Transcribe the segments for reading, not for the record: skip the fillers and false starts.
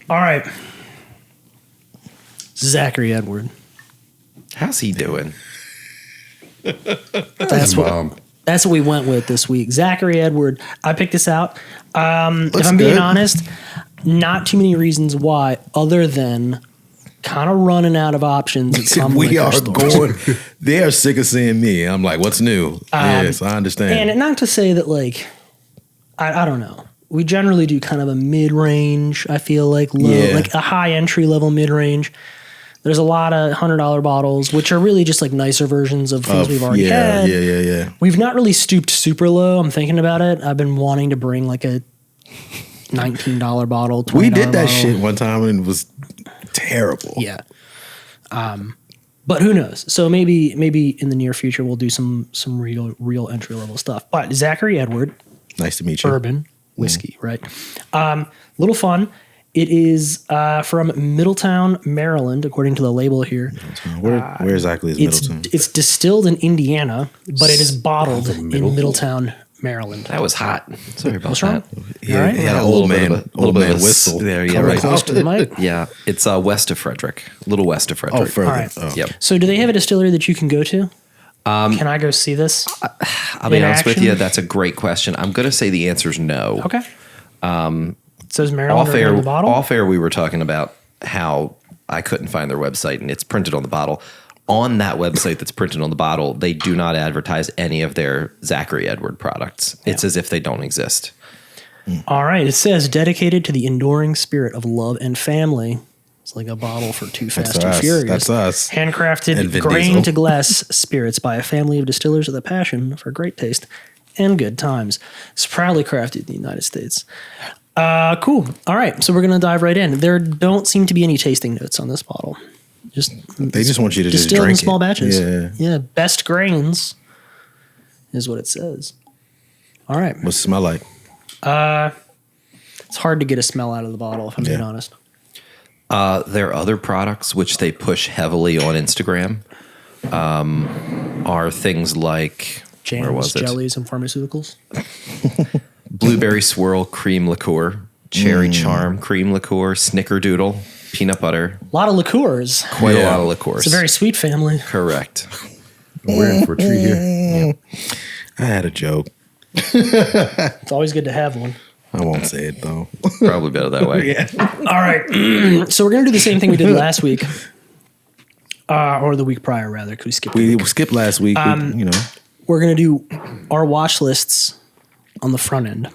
All right. Zachary Edward. How's he doing? That's what we went with this week. Zachary Edward. I picked this out. If I'm being honest, not too many reasons why, other than kind of running out of options at some liquor stores. They are sick of seeing me. I'm like, what's new? Yes, I understand. And not to say that, like, I don't know. We generally do kind of a mid-range, I feel like, like a high entry-level mid-range. There's a lot of $100 bottles, which are really just like nicer versions of things we've already had. Yeah. We've not really stooped super low. I'm thinking about it. I've been wanting to bring like a $19 bottle, $20 We did that bottle. shit one time and it was terrible. Yeah. But who knows? So maybe in the near future we'll do some real entry level stuff. But Zachary Edward, nice to meet you. Bourbon whiskey, right? Little fun. It is from Middletown, Maryland, according to the label here. Where exactly is Middletown? It's distilled in Indiana, but it is bottled in Middletown, Maryland. That was hot. Sorry about What's wrong? that. Yeah, right. he had an A old little bit man of a whistle. There, yeah, Come right. close to the mic. Yeah, it's west of Frederick, a little west of Frederick. Oh, further. All right. Oh. Yep. So do they have a distillery that you can go to? Can I go see this? I'll be In honest with action? you, that's a great question. I'm going to say the answer is no. Okay. It says Maryland Off right air, on the bottle. off air, we were talking about how I couldn't find their website, and it's printed on the bottle. On that website that's printed on the bottle, they do not advertise any of their Zachary Edward products. It's as if they don't exist. All right. It says dedicated to the enduring spirit of love and family. It's like a bottle for Too Fast and us. Furious. That's us. And Handcrafted Vin grain Diesel. to glass spirits by a family of distillers with a passion for great taste and good times. It's proudly crafted in the United States. Cool. All right. So we're going to dive right in. There don't seem to be any tasting notes on this bottle. They just want you to just distilled drink in small it. batches. Yeah. Best grains is what it says. All right. What's it smell like? It's hard to get a smell out of the bottle, if I'm being honest. Their other products, which they push heavily on Instagram, are things like where was Jams, it? jellies, and pharmaceuticals. Blueberry swirl cream liqueur, cherry charm cream liqueur, snickerdoodle, peanut butter. A lot of liqueurs. Quite a lot of liqueurs. It's a very sweet family. Correct. We're in for a treat here. I had a joke. It's always good to have one. I won't say it though. Probably better that way. All right. So we're going to do the same thing we did last week. Or the week prior, rather, because we skipped a We week. skipped last week. We're going to do our watch lists on the front end.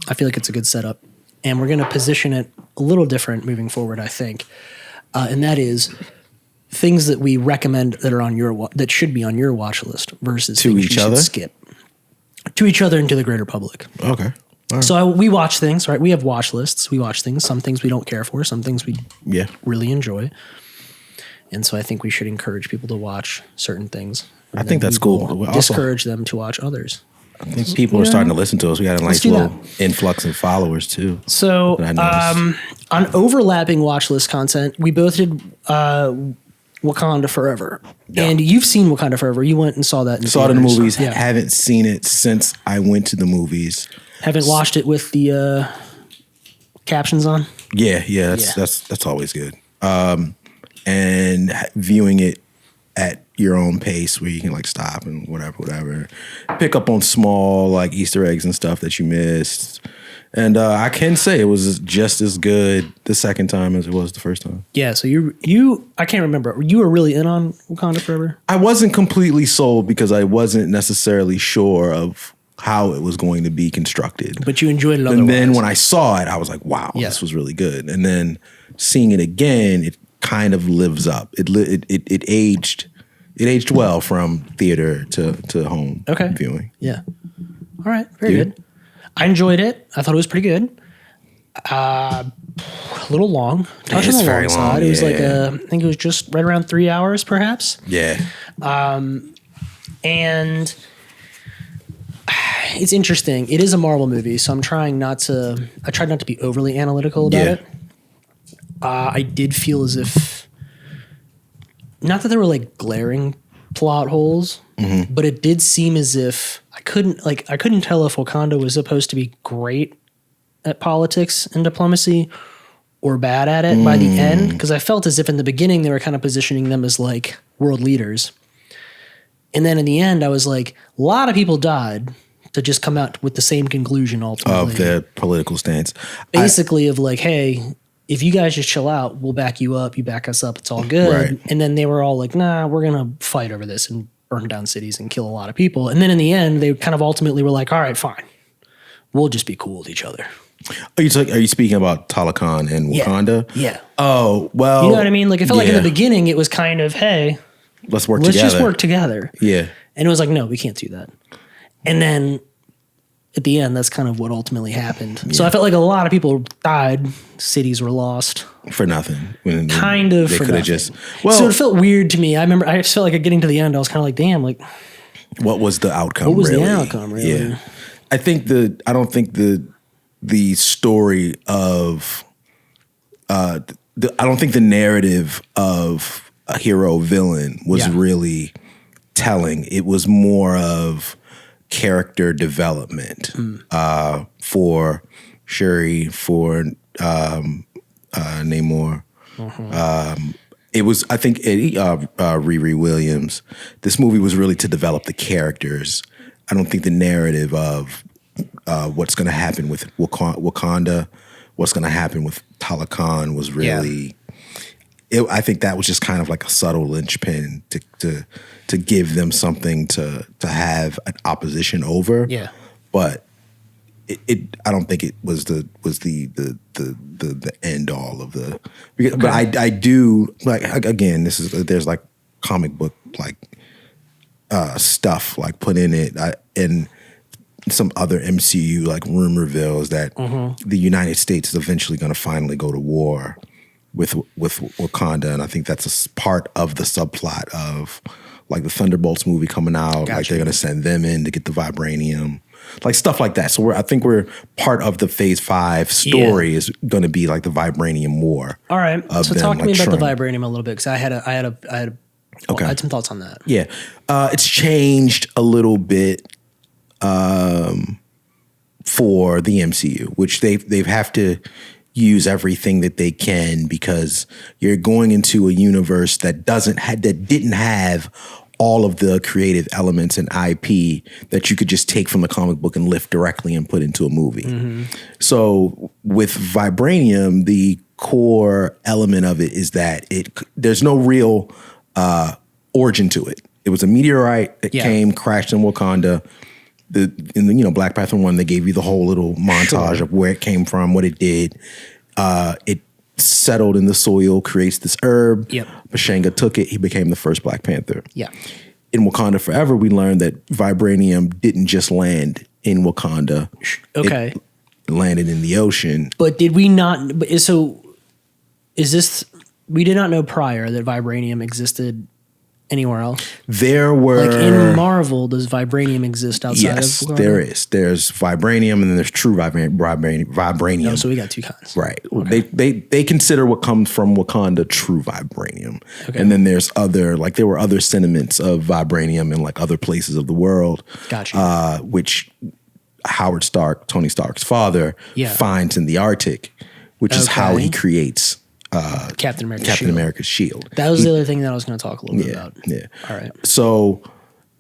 I feel like it's a good setup. And we're going to position it a little different moving forward, I think. And that is things that we recommend that are on your that should be on your watch list versus To things each you should other? skip. To each other and to the greater public. Okay. All right. So we watch things, right? We have watch lists. We watch things. Some things we don't care for. Some things we Yeah. really enjoy. And so I think we should encourage people to watch certain things. I And think then that's we cool. will We also- discourage them to watch others. I think people are starting to listen to us. We got a nice do little influx of followers too. So that I noticed. on overlapping watch list content, we both did Wakanda Forever. Yeah. And you've seen Wakanda Forever. You went and saw that in Saw it in the theaters. movies. Yeah. Haven't seen it since I went to the movies. Haven't watched it with the captions on. Yeah. Yeah. That's always good. And viewing it at your own pace where you can like stop and whatever. Pick up on small like Easter eggs and stuff that you missed. And I can say it was just as good the second time as it was the first time. Yeah, so you I can't remember. You were really in on Wakanda Forever? I wasn't completely sold because I wasn't necessarily sure of how it was going to be constructed. But you enjoyed it otherwise. And then when I saw it, I was like, wow, Yeah. this was really good. And then seeing it again, it kind of lives up. It aged well from theater to home viewing. Yeah. All right, very You? good. I enjoyed it. I thought it was pretty good. A little long. Touch It's on the very long long, side. It was like yeah. I think it was just right around 3 hours, perhaps. Yeah. And it's interesting. It is a Marvel movie, so I tried not to be overly analytical about Yeah. it. I did feel as if, not that there were like glaring plot holes, but it did seem as if I couldn't tell if Wakanda was supposed to be great at politics and diplomacy, or bad at it by the end, because I felt as if in the beginning they were kind of positioning them as like world leaders. And then in the end, I was like, a lot of people died to just come out with the same conclusion ultimately. Of their political stance. Basically of like, hey, if you guys just chill out, we'll back you up. You back us up. It's all good. Right. And then they were all like, nah, we're going to fight over this and burn down cities and kill a lot of people. And then in the end, they kind of ultimately were like, all right, fine. We'll just be cool with each other. Are you speaking about Talokan and Wakanda? Yeah. Oh, well. You know what I mean? Like, it felt like in the beginning, it was kind of, hey, let's work let's together. just work together. Yeah. And it was like, no, we can't do that. And then at the end, that's kind of what ultimately happened. Yeah. So I felt like a lot of people died. Cities were lost. For nothing. Kind of they for could have nothing. just. Well, so it felt weird to me. I remember I just felt like getting to the end, I was kind of like, damn, like. What was the outcome? What was really? the outcome, really? Yeah. I don't think the story of I don't think the narrative of a hero villain was really telling. It was more of character development for Shuri, for Namor. It was, I think, Riri Williams. This movie was really to develop the characters. I don't think the narrative of what's going to happen with Wakanda, what's going to happen with Talokan was really. I think that was just kind of like a subtle linchpin to give them something to have an opposition over. Yeah, but I don't think it was the end all of the. Because, okay. But I do like, again, there's like comic book like stuff like put in it and some other MCU like rumorville is that the United States is eventually going to finally go to war with Wakanda, and I think that's a part of the subplot of like the Thunderbolts movie coming out. Gotcha. Like they're going to send them in to get the vibranium, like stuff like that. So I think we're part of the Phase 5 story is going to be like the Vibranium War. All right, so talk to me about the vibranium a little bit because I had some thoughts on that. Yeah, it's changed a little bit for the MCU, which they have to use everything that they can because you're going into a universe that didn't have all of the creative elements and IP that you could just take from the comic book and lift directly and put into a movie. So with Vibranium, the core element of it is that there's no real origin to it. It was a meteorite that came, crashed in Wakanda. In Black Panther 1, they gave you the whole little montage of where it came from, what it did. It settled in the soil, creates this herb. Yep. Bashanga took it. He became the first Black Panther. Yeah. In Wakanda Forever, we learned that vibranium didn't just land in Wakanda. Okay. It landed in the ocean. But did we not? So is this? We did not know prior that vibranium existed anywhere else? There were... Like in Marvel, does vibranium exist outside of Wakanda? There is. There's vibranium and then there's true vibranium. Oh, so we got two kinds. Right. Okay. They consider what comes from Wakanda true vibranium. Okay. And then there's there were other sentiments of vibranium in like other places of the world. Gotcha. Which Howard Stark, Tony Stark's father, finds in the Arctic, which is how he creates... Captain America's shield. That was the other thing that I was going to talk a little bit about. Yeah. All right. So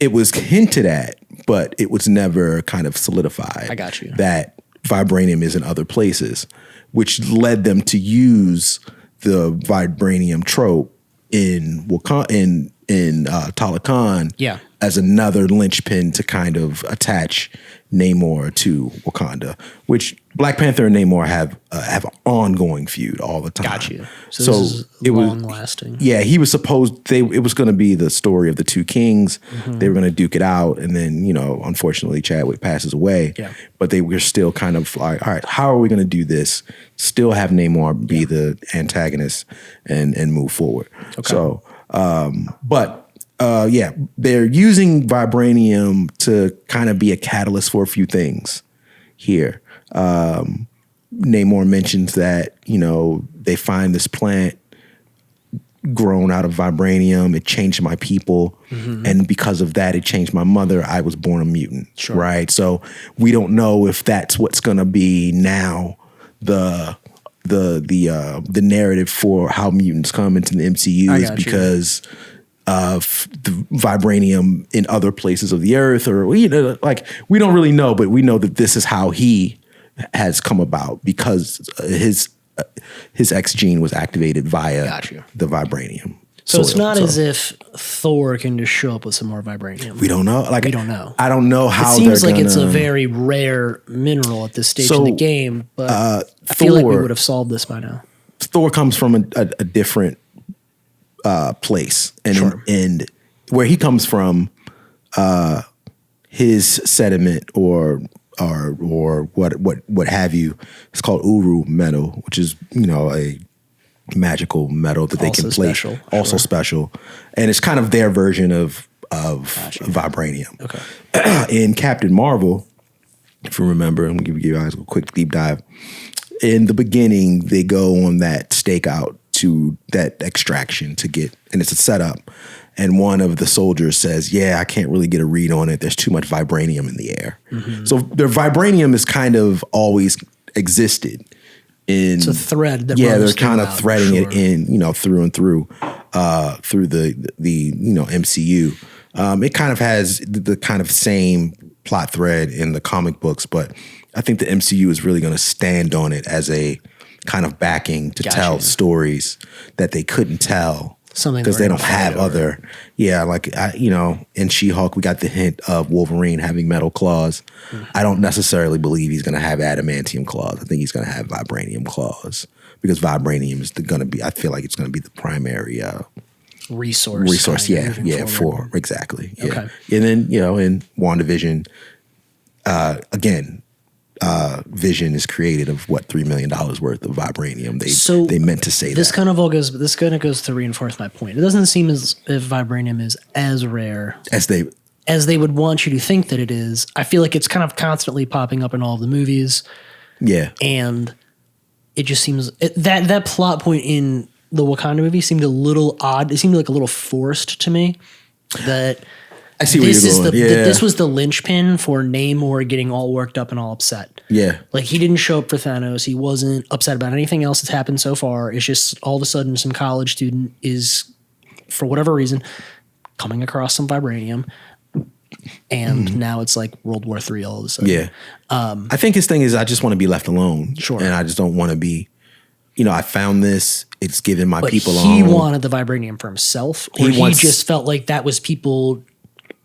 it was hinted at, but it was never kind of solidified. I got you. That vibranium is in other places, which led them to use the vibranium trope in Talokan as another linchpin to kind of attach Namor to Wakanda, which Black Panther and Namor have an ongoing feud all the time. Got you. So this is long lasting. Yeah, he was supposed it was going to be the story of the two kings. They were going to duke it out, and then unfortunately Chadwick passes away. Yeah, but they were still kind of like, all right, how are we going to do this? Still have Namor be the antagonist and move forward. Okay. So, they're using vibranium to kind of be a catalyst for a few things here. Namor mentions that, they find this plant grown out of vibranium. It changed my people. And because of that, it changed my mother. I was born a mutant, right? So we don't know if that's what's going to be now the the narrative for how mutants come into the MCU I is got you. because of the vibranium in other places of the earth, or like we don't really know, but we know that this is how he has come about because his X gene was activated via Got you. the vibranium. So it's soil. not as if Thor can just show up with some more vibranium. We don't know. Like We don't know. I don't know how It seems like they're it's a gonna- very rare mineral at this stage So, in the game, but I feel like we would have solved this by now. Thor comes from a different place, and Sure. and where he comes from, his sediment or what have you, it's called Uru metal, which is a magical metal that they Also can place, special, also sure. special, and it's kind of their version of vibranium. Okay. In Captain Marvel, if you remember, I'm gonna give you guys a quick deep dive. In the beginning, they go on that stakeout to that extraction to get, and it's a setup. And one of the soldiers says, "Yeah, I can't really get a read on it. There's too much vibranium in the air." Mm-hmm. So their vibranium has kind of always existed. It's a thread that they're runs kind of throughout, threading sure. it in, through and through the MCU. It kind of has the kind of same plot thread in the comic books, but I think the MCU is really going to stand on it as a kind of backing to Gotcha. tell stories that they couldn't tell Something because we're they gonna don't have fight over. other. In She-Hulk, we got the hint of Wolverine having metal claws. Mm-hmm. I don't necessarily believe he's going to have adamantium claws. I think he's going to have vibranium claws because vibranium is going to be. I feel like it's going to be the primary resource. yeah, moving yeah, forward. for exactly. Yeah. Okay. And then, in WandaVision, again, Vision is created of $3 million worth of vibranium. They meant to say This that. kind of all goes. This kind of goes to reinforce my point. It doesn't seem as if vibranium is as rare As they would want you to think that it is. I feel like it's kind of constantly popping up in all of the movies, yeah. and it just seems that plot point in the Wakanda movie seemed a little odd. It seemed like a little forced to me. That I see where this you're is going. this was the linchpin for Namor getting all worked up and all upset. Yeah. Like he didn't show up for Thanos. He wasn't upset about anything else that's happened so far. It's just all of a sudden some college student is, for whatever reason, coming across some vibranium. And now it's like World War III all of a sudden. Yeah. I think his thing is I just want to be left alone. Sure. And I just don't want to be, I found this, it's given my But people he on. wanted the vibranium for himself, or He he wants- just felt like that was people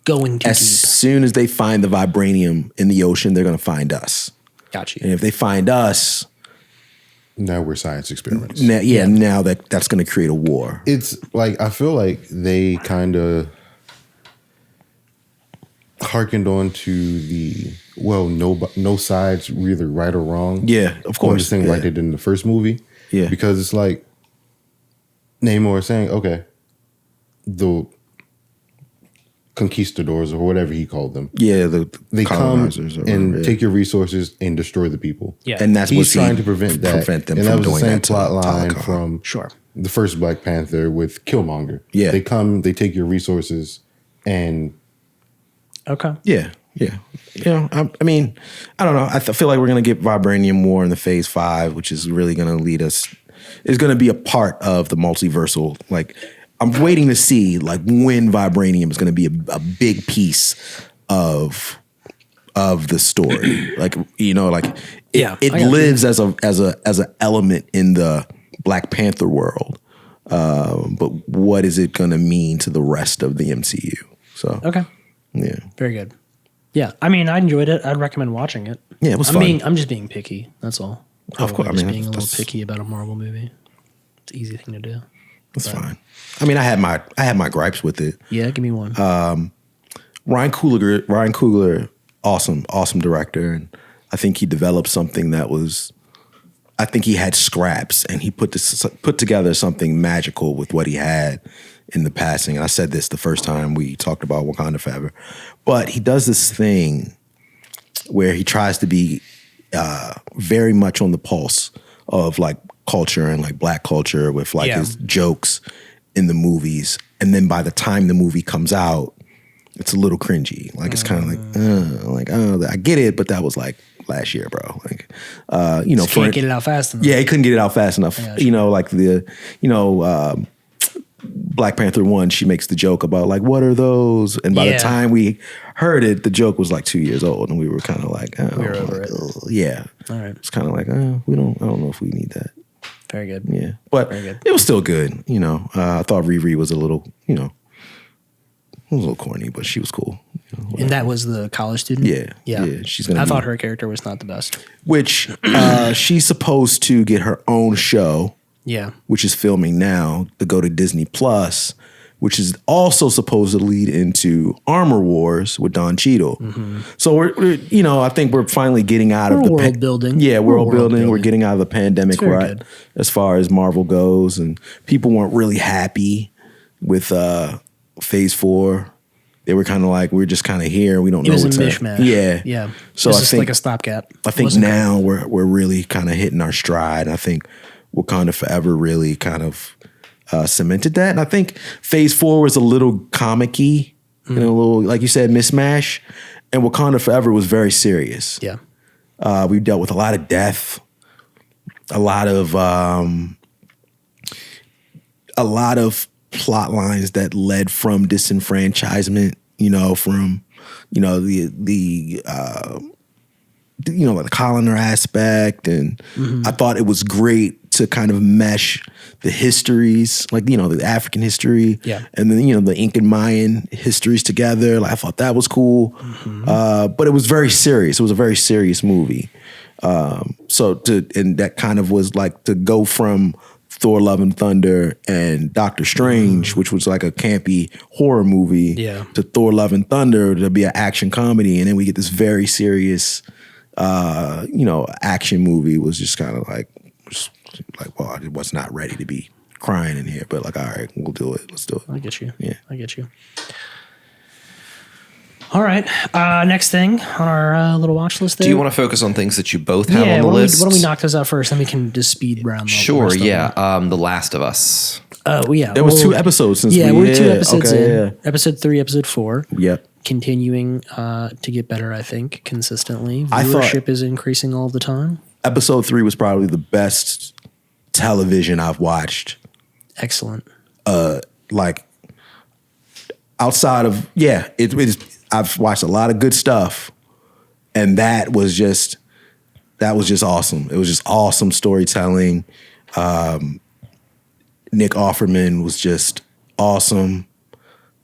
going too As deep. soon as they find the vibranium in the ocean, they're going to find us. Got you. And if they find us, Now we're science experiments. now that's going to create a war. It's like I feel like they kind of hearkened on to the no sides either right or wrong. Yeah, of course. This thing Yeah. like they did in the first movie. Yeah. Because it's like Namor saying, okay, the conquistadors or whatever he called them, Yeah, they come colonizers or and whatever, yeah. take your resources and destroy the people. Yeah. And that's He's what trying to prevent that. them and from that was doing the same that to plot line Telecom. from Sure. the first Black Panther with Killmonger. Yeah. They come, they take your resources, and Okay. Yeah. I mean, I don't know. I feel like we're going to get Vibranium War in the Phase 5, which is really going to lead us. Is going to be a part of the multiversal. Like, I'm waiting to see like when Vibranium is going to be a big piece of the story. Like, Yeah, it I got lives as a element in the Black Panther world. But what is it going to mean to the rest of the MCU? So Okay. yeah. Very good. Yeah. I mean, I enjoyed it. I'd recommend watching it. Yeah, it was fun. I'm just being picky. That's all. Of course, I Just mean, being a little that's- picky about a Marvel movie. It's an easy thing to do. That's fine. I mean, I had my gripes with it. Yeah, give me one. Ryan Coogler, awesome director, and I think he developed something that was. I think he had scraps, and he put together something magical with what he had in the passing. And I said this the first time we talked about Wakanda Forever, but he does this thing where he tries to be very much on the pulse of like culture and like Black culture with like Yeah. his jokes in the movies, and then by the time the movie comes out, it's a little cringy. Like it's kind of like I get it, but that was like last year, bro. Like, Just can't get it out fast enough. Yeah, he couldn't get it out fast enough. Like Black Panther 1, she makes the joke about like, what are those? And by the time we heard it, the joke was like 2 years old, and we were kind of like, oh, we were over it. Yeah. All right. It's kind of like, I don't know if we need that. Very good. Yeah. But it was still good. I thought Riri was a little, it was a little corny, but she was cool. And that was the college student? Yeah. I thought her character was not the best. Which she's supposed to get her own show. Yeah. Which is filming now to go to Disney Plus, which is also supposed to lead into Armor Wars with Don Cheadle. Mm-hmm. So we're I think we're finally getting out of the world building. Yeah, world building. We're getting out of the pandemic rut as far as Marvel goes, and people weren't really happy with Phase 4. They were kind of like, we're just kind of here. We don't know. It was a mishmash. Yeah. So I think like a stopgap. I think now we're really kind of hitting our stride. I think Wakanda Forever really kind of cemented that. And I think Phase 4 was a little comic-y, a little, like you said, mismatch. And Wakanda Forever was very serious. Yeah. We dealt with a lot of death, a lot of plot lines that led from disenfranchisement, from, the colonizer aspect. And I thought it was great to kind of mesh the histories, like, the African history and then, the Incan Mayan histories together. Like, I thought that was cool. But it was very serious. It was a very serious movie. And that kind of was like to go from Thor Love and Thunder and Doctor Strange, which was like a campy horror movie, to Thor Love and Thunder to be an action comedy. And then we get this very serious, action movie. Was just kind of like, well, I was not ready to be crying in here, but like, all right, we'll do it. Let's do it. I get you. Yeah. I get you. All right. Next thing on our little watch list there. Do you want to focus on things that you both have on the list? Why don't we knock those out first, then we can just speed round. Sure, yeah. The Last of Us. Oh, yeah. There was 2 episodes since we're 2 episodes in. Yeah. Episode 3, episode 4. Yep. Continuing to get better, I think, consistently. Viewership is increasing all the time. Episode 3 was probably the best television I've watched. Excellent. Like, outside of, I've watched a lot of good stuff, and that was just awesome. It was just awesome storytelling. Nick Offerman was just awesome.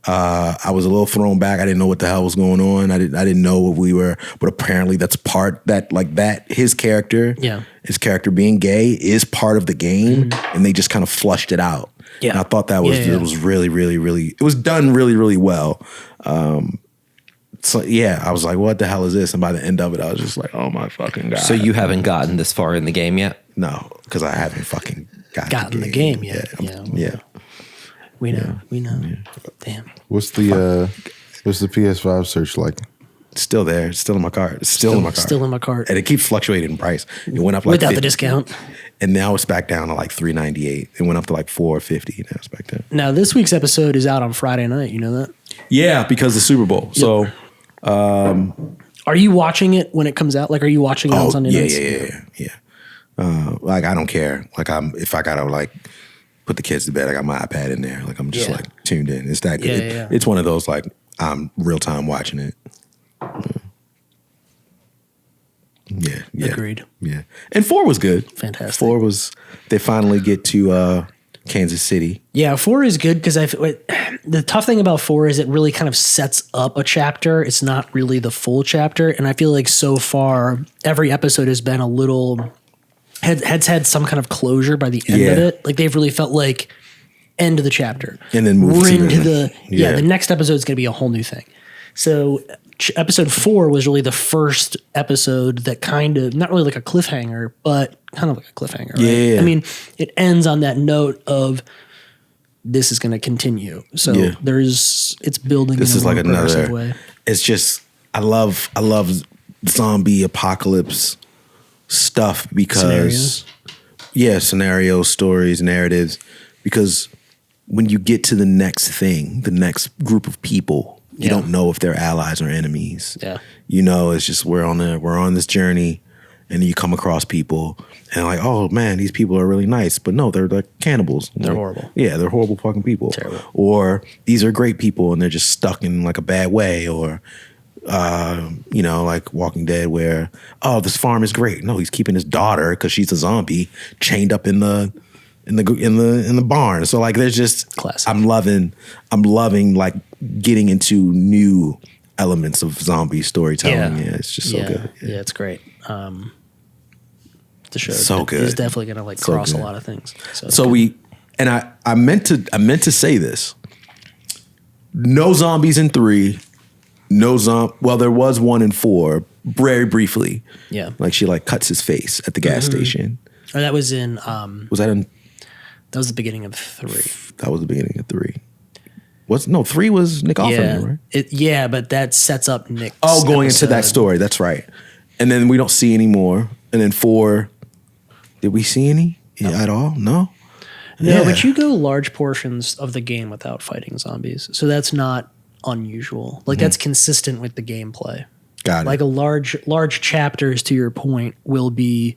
I was a little thrown back. I didn't know what the hell was going on. I didn't know what we were, but apparently that's his character, his character being gay is part of the game, and they just kind of flushed it out. Yeah. And I thought that was it was really, really, really, it was done really, really well. So I was like, what the hell is this? And by the end of it, I was just like, oh my fucking God. So you haven't gotten this far in the game yet? No, because I haven't fucking gotten the game yet. Yeah. We know. Yeah. Damn. What's the PS5 search like? It's still there. It's still in my cart. It's still in my cart. Still in my cart. And it keeps fluctuating in price. It went up like without 50, the discount. And now it's back down to like $398. It went up to like $450. Now it's back down. Now this week's episode is out on Friday night. You know that? Yeah, because of the Super Bowl. Yep. So are you watching it when it comes out? Like, are you watching it on Sunday nights? Yeah. Like, I don't care. Like, if I gotta like put the kids to bed, I got my iPad in there. Like, I'm just like tuned in. It's that good. Yeah. It's one of those like I'm real time watching it. Yeah. Agreed. Yeah. And 4 was good. Fantastic. 4 was, they finally get to Kansas City. Yeah, 4 is good because the tough thing about 4 is it really kind of sets up a chapter. It's not really the full chapter. And I feel like so far, every episode has been a little, has had some kind of closure by the end of it. Like, they've really felt like end of the chapter. And then move into the next episode is going to be a whole new thing. So episode 4 was really the first episode that kind of, not really like a cliffhanger, but kind of like a cliffhanger. Right? Yeah. I mean, it ends on that note of this is going to continue. So it's building. This in is a like more progressive another way. It's just, I love zombie apocalypse stuff because scenarios, stories, narratives, because when you get to the next thing, the next group of people You don't know if they're allies or enemies. Yeah. It's just we're on this journey, and you come across people and like, oh man, these people are really nice, but no, they're like cannibals. They're horrible. Yeah, they're horrible fucking people. Terrible. Or these are great people and they're just stuck in like a bad way. Or like Walking Dead, where this farm is great. No, he's keeping his daughter because she's a zombie chained up in the barn. So like, there's just classic. I'm loving like getting into new elements of zombie storytelling. Yeah, it's just so good. Yeah, it's great. The show So good. is definitely gonna like So cross a good. lot of things. So I meant to say this. No zombies in 3. Well, there was one in 4, very briefly. Yeah. Like she like cuts his face at the gas station. Or that was in Was that in? that was the beginning of 3. That was the beginning of 3. 3 was Nick Offerman, right? But that sets up Nick's Going into that episode. story. That's right. And then we don't see any more. And then 4, did we see any at all? No. No, Yeah. but you go large portions of the game without fighting zombies. So that's not unusual. Like that's consistent with the gameplay. Got it. Like a large chapters, to your point, will be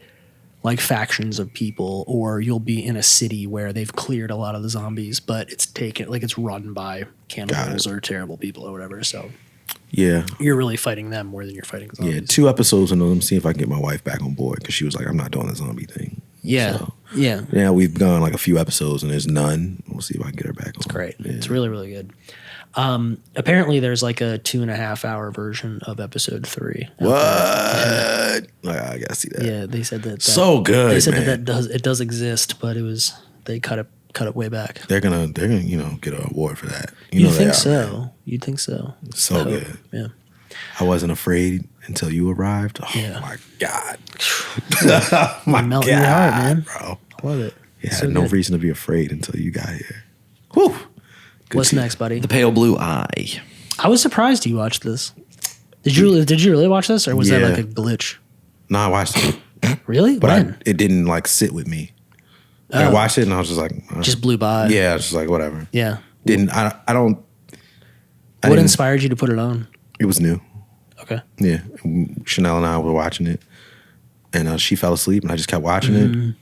like factions of people, or you'll be in a city where they've cleared a lot of the zombies, but it's run by cannibals or terrible people or whatever. So yeah. you're really fighting them more than you're fighting zombies. Yeah, 2 episodes into them, see if I can get my wife back on board, because she was like, I'm not doing the zombie thing. Yeah. So, Yeah. yeah, we've gone like a few episodes and there's none. We'll see if I can get her back on. It's Great. Yeah. It's really, really good. Apparently there's like a 2.5 hour version of episode 3. What? I gotta see that. Yeah, they said that. So good, They said man. that does exist, but they cut it way back. They're gonna get an award for that. You'd they think are, so. man. You'd think so. So I hope. good. Yeah. I wasn't afraid until you arrived. Oh Yeah. my God. My melt in your heart, man. Bro. I love it. Yeah, It's I so had no good. reason to be afraid until you got here. Whew. Good What's to you. next, buddy? The Pale Blue Eye. I was surprised you watched this. Did you really watch this, or was that Yeah. like a glitch? No, I watched it, Really? but When? it didn't like sit with me. I Oh. watched it and I was just like, Just blew by. yeah, I was just like, whatever. Yeah. I don't. I What didn't- inspired you to put it on? It was new. Okay. Yeah, Chanel and I were watching it, and she fell asleep, and I just kept watching it, and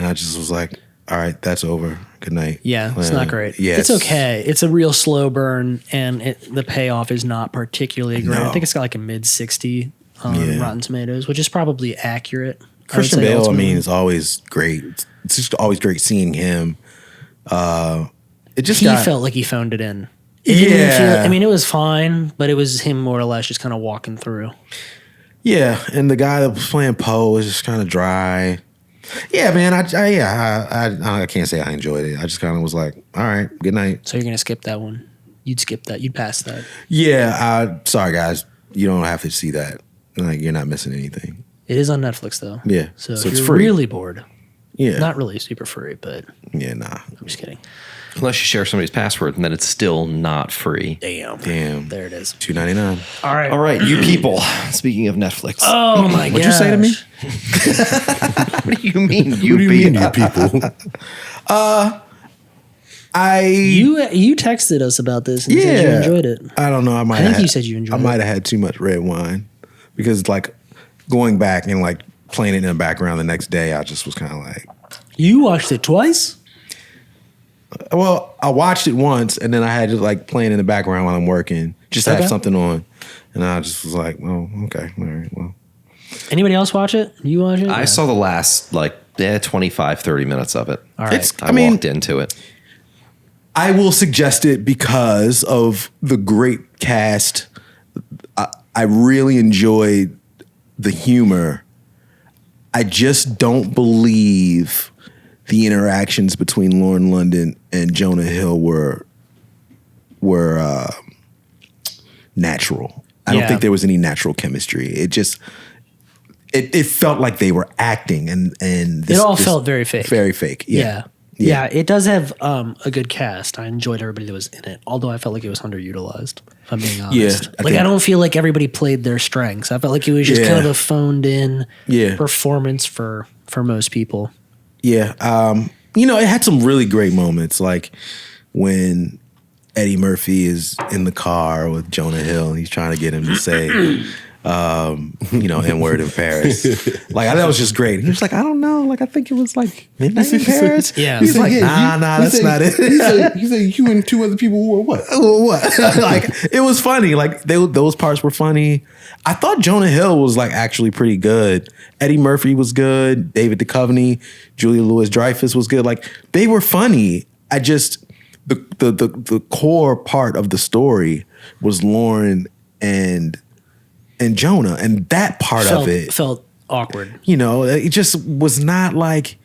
I just was like, "All right, that's over. Good night." Yeah, it's not great. Yeah, It's okay. It's a real slow burn, and the payoff is not particularly great. No. I think it's got like a mid-60 on Yeah. Rotten Tomatoes, which is probably accurate. I would Christian say Bale, ultimately. is always great. It's just always great seeing him. It just He got, felt like he phoned it in. It didn't Yeah. feel, it was fine, but it was him more or less just kind of walking through. yeah, and the guy that was playing Poe was just kind of dry. Yeah, man, I can't say I enjoyed it. I just kind of was like, all right, good night. So you're going to skip that one. You'd skip that. You'd pass that. Yeah, sorry guys, you don't have to see that. Like, you're not missing anything. It is on Netflix, though. Yeah, So, so if it's you're free. really bored, Yeah, not really super free, but yeah, nah. I'm just kidding. Unless you share somebody's password, and then it's still not free. Damn, There it is. $2.99. All right. All right, you people. Speaking of Netflix, Oh, my God. What'd you say to me? what do you mean? What do you mean, you people? You texted us about this and said you enjoyed it. I don't know. I think you said you enjoyed I it. might have had too much red wine, because like going back and like playing it in the background the next day, I just was kind of like, You watched it twice? well, I watched it once and then I had to like playing in the background while I'm working, just to Okay. have something on, and I just was like, oh, okay, all right, well, Anybody else watch it? You watch it? I saw the last 25, 30 minutes of it. All right. It's- I I mean- walked into it. I will suggest it because of the great cast. I really enjoyed the humor. I just don't believe the interactions between Lauren London and Jonah Hill were natural. I don't Yeah. think there was any natural chemistry. It just it felt like they were acting, and It all felt very fake. very fake. Yeah. Yeah, it does have a good cast. I enjoyed everybody that was in it, although I felt like it was underutilized, if I'm being honest. I I think- don't feel like everybody played their strengths. I felt like it was just Yeah. kind of a phoned in Yeah. performance for most people. Yeah. It had some really great moments, like when Eddie Murphy is in the car with Jonah Hill and he's trying to get him to say, N-word in Paris. Like, that was just great. He was like, I don't know. Like, I think it was like midnight in Paris. Yeah. He's like, nah, that's not it. He said you and two other people wore what? What? Like, it was funny. Like, those parts were funny. I thought Jonah Hill was like actually pretty good. Eddie Murphy was good. David Duchovny, Julia Louis-Dreyfus was good. Like, they were funny. I just the core part of the story was Lauren and Jonah, and that part of it felt awkward. It just was not like,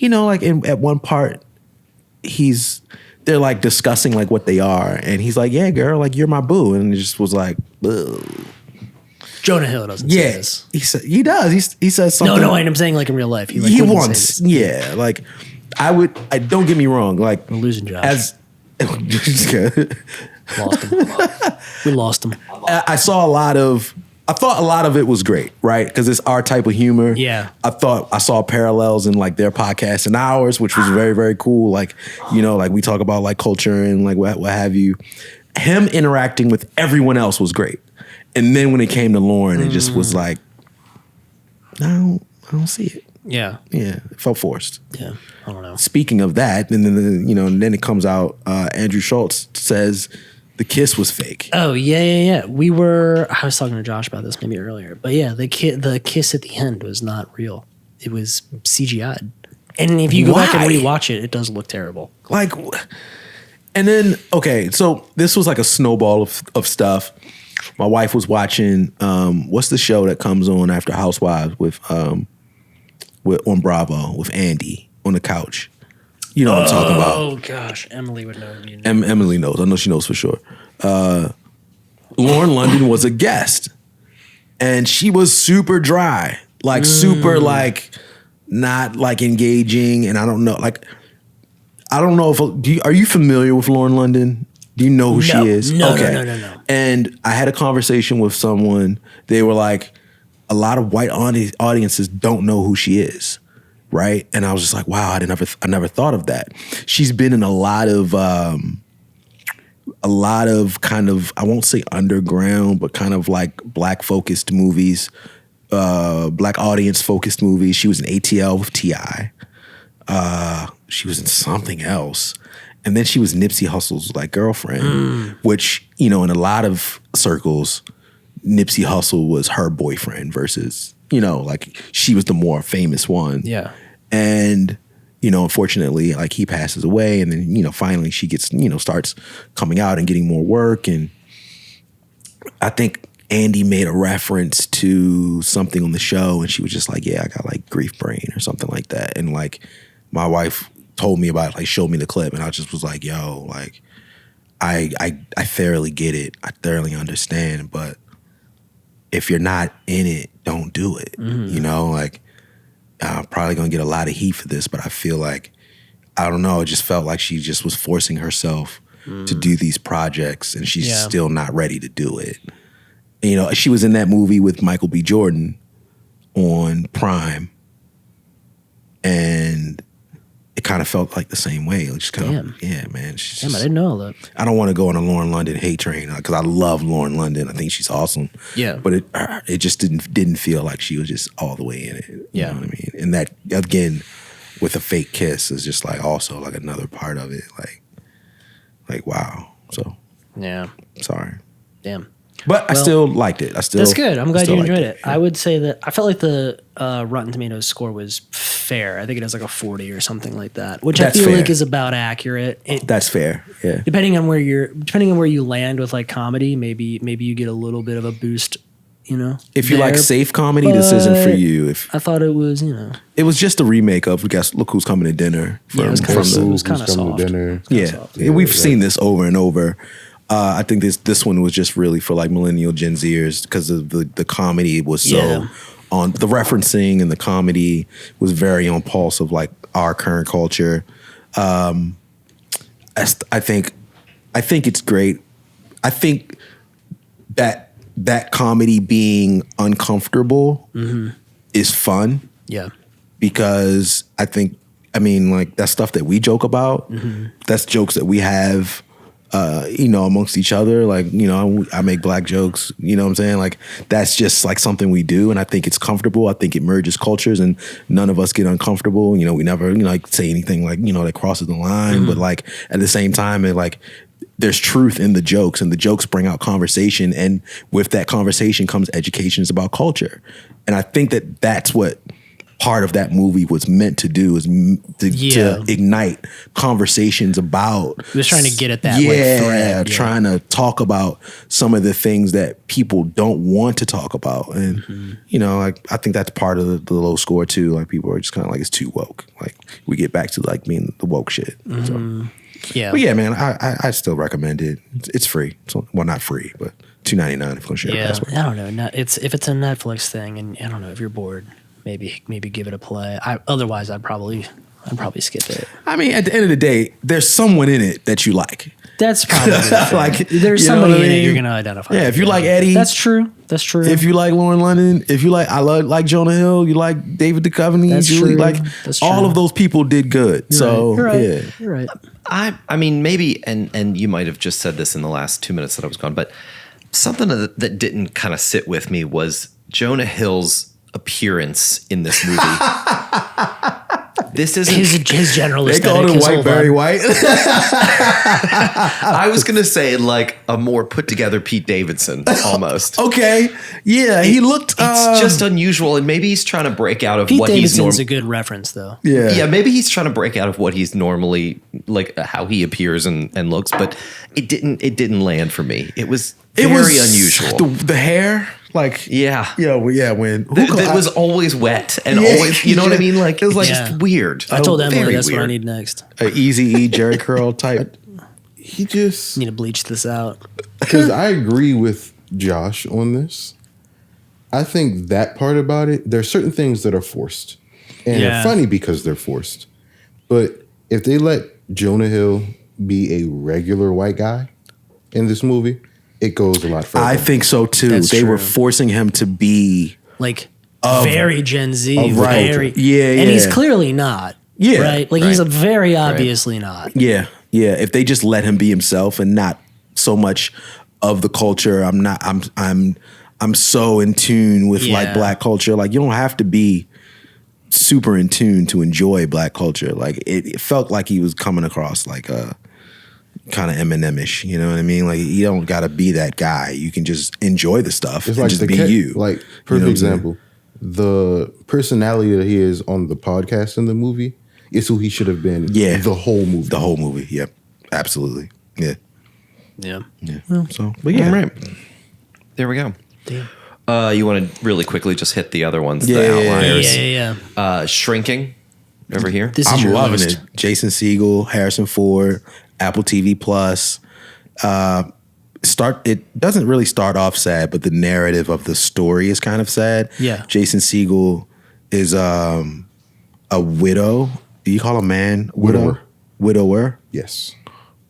like at one part they're like discussing like what they are, and he's like, yeah, girl, like you're my boo, and it just was like, ugh. Jonah Hill doesn't say this. He does. He says something. No, I'm saying like in real life. He wants, yeah. Like I don't get me wrong. Like we're losing Josh. Lost him. We lost him. I thought a lot of it was great, right? Because it's our type of humor. Yeah. I saw parallels in like their podcast and ours, which was very, very cool. Like, like we talk about like culture and like what have you. Him interacting with everyone else was great. And then when it came to Lauren, it just was like, I don't see it. Yeah. Yeah. It felt forced. Yeah. I don't know. Speaking of that, and then it comes out, Andrew Schultz says the kiss was fake. Oh, yeah. I was talking to Josh about this maybe earlier, but yeah, the kiss at the end was not real. It was CGI'd. And if you go back and rewatch it, it does look terrible. Like, and then, okay, so this was like a snowball of stuff. My wife was watching, what's the show that comes on after Housewives with on Bravo with Andy on the couch? You know what I'm talking about. Oh, gosh. Emily would know. Emily knows. I know she knows for sure. Lauren London was a guest. And she was super dry. Like, super, like, not, like, engaging. And I don't know. Like, I don't know if... are you familiar with Lauren London? Do you know who she is? No, okay. No. And I had a conversation with someone. They were like, a lot of white audiences don't know who she is, right? And I was just like, wow, I never thought of that. She's been in a lot of kind of, I won't say underground, but kind of like black focused movies, black audience focused movies. She was in ATL with T.I. She was in something else. And then she was Nipsey Hussle's like girlfriend, which, in a lot of circles, Nipsey Hussle was her boyfriend versus, like she was the more famous one. Yeah. And, unfortunately, like he passes away and then, finally she gets, starts coming out and getting more work. And I think Andy made a reference to something on the show and she was just like, yeah, I got like grief brain or something like that. And like my wife told me about it, like showed me the clip, and I just was like, yo, like I thoroughly get it. I thoroughly understand, but if you're not in it, don't do it. Like I'm probably gonna get a lot of heat for this, but I feel like, I don't know, it just felt like she just was forcing herself to do these projects and she's still not ready to do it. She was in that movie with Michael B. Jordan on Prime, and it kind of felt like the same way. It just kind of, yeah, man. I didn't know all that. I don't want to go on a Lauren London hate train because I love Lauren London. I think she's awesome. Yeah. But it just didn't feel like she was just all the way in it. You know what I mean? And that, again, with a fake kiss is just like also like another part of it. Like wow. So. Yeah. Sorry. Damn. But I still liked it. That's good. I'm glad you enjoyed it. Yeah. I would say that I felt like the Rotten Tomatoes score was fair. I think it has like a 40 or something like that, which I feel like is about accurate. That's fair. Yeah. Depending on where you land with like comedy, maybe you get a little bit of a boost. If you like safe comedy, this isn't for you. I thought it was, it was just a remake of Look Who's Coming to Dinner. It was kind of soft. We've seen this over and over. I think this one was just really for like millennial Gen Zers because of the comedy was so on the referencing, and the comedy was very on pulse of like our current culture. I think it's great. I think that comedy being uncomfortable is fun. Yeah. Because like that's stuff that we joke about. That's jokes that we have amongst each other. Like, I make black jokes, you know what I'm saying? Like, that's just like something we do. And I think it's comfortable. I think it merges cultures and none of us get uncomfortable. We never, like say anything like, that crosses the line. But like at the same time, there's truth in the jokes and the jokes bring out conversation. And with that conversation comes educations about culture. And I think that that's what part of that movie was meant to do, is to ignite conversations about. He was trying to get at that thread. Trying to talk about some of the things that people don't want to talk about. And, I think that's part of the low score too. Like people are just kind of like, it's too woke. Like we get back to like being the woke shit. So. Yeah. But yeah, man, I still recommend it. It's free. So, well, not free, but $2.99 if you're gonna share a password. I don't know. If it's a Netflix thing, and I don't know if you're bored, maybe give it a play. Otherwise, I'd probably skip it. I mean, at the end of the day, there's someone in it that you like. That's probably like there's somebody in it you're gonna identify. Yeah, if you like Eddie, that's true. If you like Lauren London, if you like Jonah Hill, you like David Duchovny, that's Julie, true. like that's all true. of those people did good. You're right. Yeah, you're right. I mean, maybe, and you might have just said this in the last 2 minutes that I was gone, but something that didn't kind of sit with me was Jonah Hill's appearance in this movie. This isn't his general they aesthetic. called him white, very white. I was gonna say like a more put together Pete Davidson almost. Okay, yeah, he looked. It's just unusual, and maybe he's trying to break out of Pete what Davidson's he's a good reference, though. Yeah, maybe he's trying to break out of what he's normally like, how he appears and looks, but it didn't land for me. It was very unusual. The hair. Like when it was always wet and always, you know what I mean? Like it was like just weird. I told Emily Very that's weird. what I need next. An Eazy-E Jerry curl type. He just Need to bleach this out. because I agree with Josh on this. I think that part about it, there are certain things that are forced, and they're funny because they're forced. But if they let Jonah Hill be a regular white guy in this movie, it goes a lot further. I think so too. That's they were true. forcing him to be Like very Gen Z, right. very Yeah. and he's clearly not. Yeah, right. Like he's a very obviously not. Yeah. If they just let him be himself and not so much of the culture, I'm so in tune with like black culture. Like you don't have to be super in tune to enjoy black culture. Like it felt like he was coming across like a kind of Eminem-ish, you know what I mean? Like you don't got to be that guy. You can just enjoy the stuff and just be you. Like perfect example, the personality that he is on the podcast in the movie is who he should have been. Yeah, the whole movie. The whole movie. Yep, absolutely. Yeah. So, but All right. There we go. Damn. You want to really quickly just hit the other ones, Yeah, the yeah, outliers. Yeah. Shrinking over here. This is I'm your loving list. it. Jason Segel, Harrison Ford, Apple TV Plus. It doesn't really start off sad, but the narrative of the story is kind of sad. Yeah. Jason Segel is a widow. Do you call a man widow? Widower? Yes.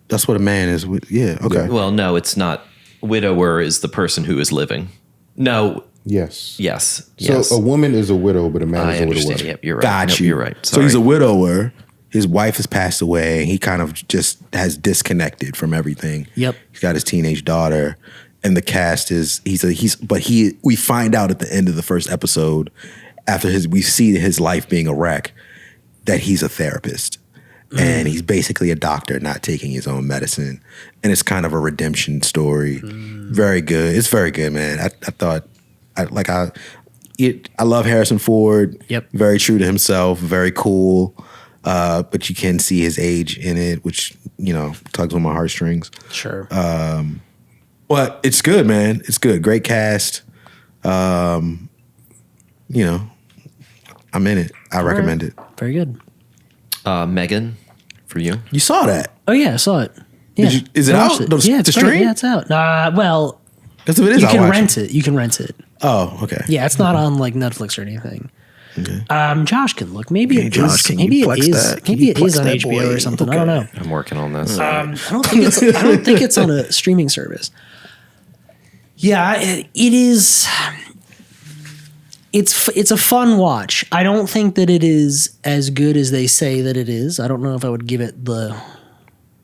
That's what a man is. Yeah. Okay. Well, no, it's not. Widower is the person who is living. No. Yes. Yes. So a woman is a widow, but a man I is a understand. widower. Yep, you're right. Got Nope, you. You're right. So he's a Sorry. widower. His wife has passed away. And he kind of just has disconnected from everything. Yep. He's got his teenage daughter, and the cast is we find out at the end of the first episode, after we see his life being a wreck, that he's a therapist. And he's basically a doctor not taking his own medicine. And it's kind of a redemption story. Very good. It's very good, man. I love Harrison Ford. Yep. Very true to himself. Very cool. But you can see his age in it, which, tugs on my heartstrings. Sure. But it's good, man. It's good. Great cast. I'm in it. I recommend it. Very good. Megan, for you. You saw that. Oh yeah, I saw it. Yeah. Is it I watched out? Yeah, The it's great. stream? Yeah, it's out. Well, Because if it is, you I'll can watch rent it. You can rent it. Oh, okay. Yeah, it's not on like Netflix or anything. Okay. Josh can look. Maybe Hey, it Josh, is. can Maybe you it flex is. that? Can Maybe you it flex is on that, HBO boy? or something. I Okay. don't know. I'm working on this. I don't think it's on a streaming service. Yeah, it is. It's a fun watch. I don't think that it is as good as they say that it is. I don't know if I would give it the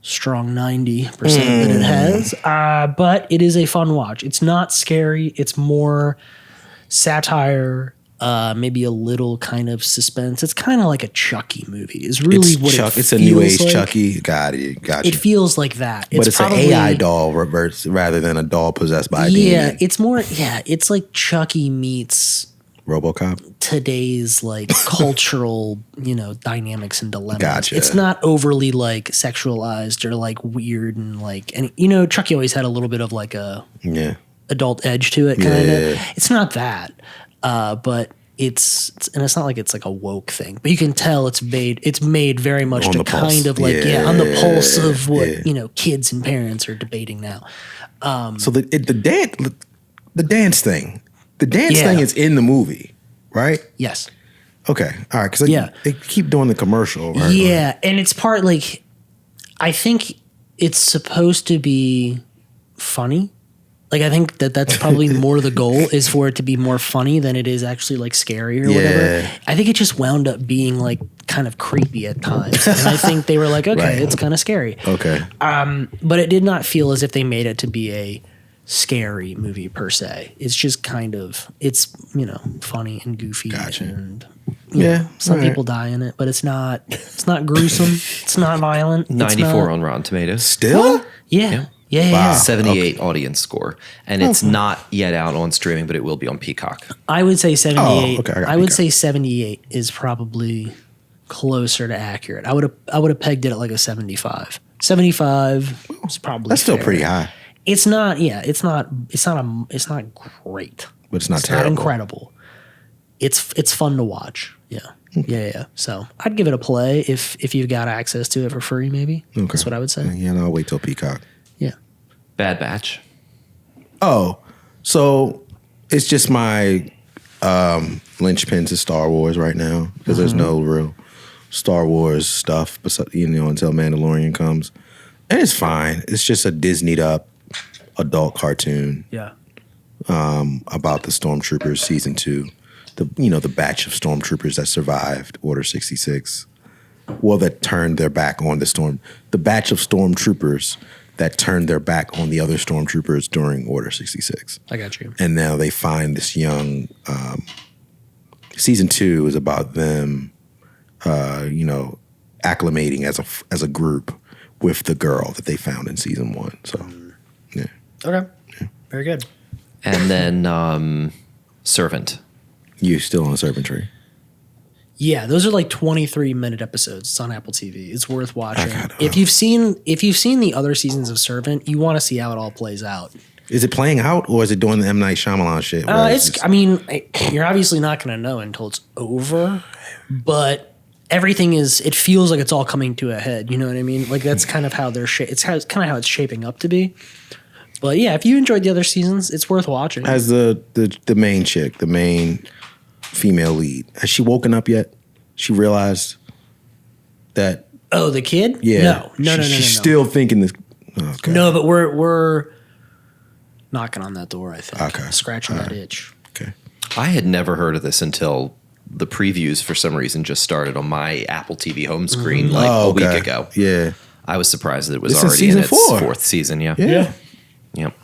strong 90% that it has. But it is a fun watch. It's not scary. It's more satire, maybe a little kind of suspense. It's kind of like a Chucky movie. Is really what it feels It's a new age like. Chucky. Got you. It feels like that. But it's an AI doll reverse rather than a doll possessed by a demon. It's more. Yeah, it's like Chucky meets RoboCop. today's like cultural, dynamics and dilemmas. Gotcha. It's not overly like sexualized or like weird and like, and Chucky always had a little bit of like a adult edge to it, kind of. Yeah. It's not that, but it's not like it's like a woke thing, but you can tell it's made very much On to the pulse. kind of like on the pulse of what kids and parents are debating now. So the dance thing. The dance thing is in the movie, right? Yes. Okay. All right. Because they keep doing the commercial. Right? Yeah. And it's part like, I think it's supposed to be funny. Like, I think that's probably more the goal is for it to be more funny than it is actually like scary or whatever. I think it just wound up being like kind of creepy at times. And I think they were like, okay, it's kind of scary. Okay. But it did not feel as if they made it to be a scary movie per se. It's just kind of, it's funny and goofy. Gotcha. And some people die in it, but it's not gruesome. It's not violent. 94 on Rotten Tomatoes. Still? Yeah. Wow. 78 audience score. And it's not yet out on streaming, but it will be on Peacock. I would say 78. Okay, I would say 78 is probably closer to accurate. I would have pegged it at like a 75. 75 is probably That's still fair. pretty high. It's not great. But it's not It's terrible. not incredible. It's fun to watch. Yeah. So I'd give it a play if you've got access to it for free, maybe. Okay. That's what I would say. Yeah, no, I'll wait till Peacock. Yeah. Bad Batch. Oh, so it's just my linchpin to Star Wars right now because there's no real Star Wars stuff, until Mandalorian comes, and it's fine. It's just a Disneyed up adult cartoon. Yeah. About the Stormtroopers season 2, the batch of Stormtroopers that survived Order 66, that turned their back on the batch of Stormtroopers that turned their back on the other Stormtroopers during Order 66. I got you. And now they find this young. Season 2 is about them, acclimating as a group with the girl that they found in season 1. So, yeah. Okay. Yeah. Very good. And then Servant. You still on Servantry? Yeah, those are like 23-minute episodes. It's on Apple TV. It's worth watching. If you've seen the other seasons of Servant, you want to see how it all plays out. Is it playing out or is it doing the M. Night Shyamalan shit? You're obviously not going to know until it's over, but everything it feels like it's all coming to a head. You know what I mean? Like that's kind of how it's kind of how it's shaping up to be. But yeah, if you enjoyed the other seasons, it's worth watching. As the main chick, the main female lead, has she woken up yet? She realized that. Oh, the kid? Yeah. No. She's still thinking this. Okay. No, but we're knocking on that door, I think. Okay. Scratching that itch. Okay. I had never heard of this until the previews for some reason just started on my Apple TV home screen a week ago. Yeah. I was surprised that it was This is already in season its 4. 4th season. Yeah. Yep.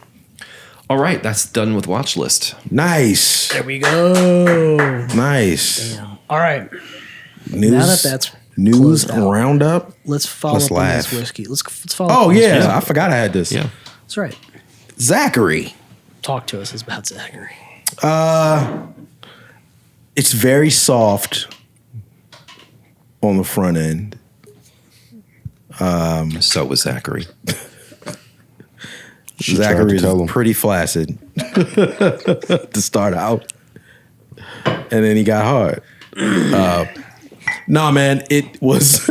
All right, that's done with watch list. Nice. There we go. Nice. Damn. All right. News, Now that's news closed out, roundup. let's follow Let's up on laugh. this whiskey. Let's follow up Oh on this yeah, whiskey. I forgot I had this. Yeah. That's right. Zachary. Talk to us about Zachary. It's very soft on the front end. So was Zachary. Zachary is tell him. pretty flaccid to start out, and then he got hard. Nah, man, it was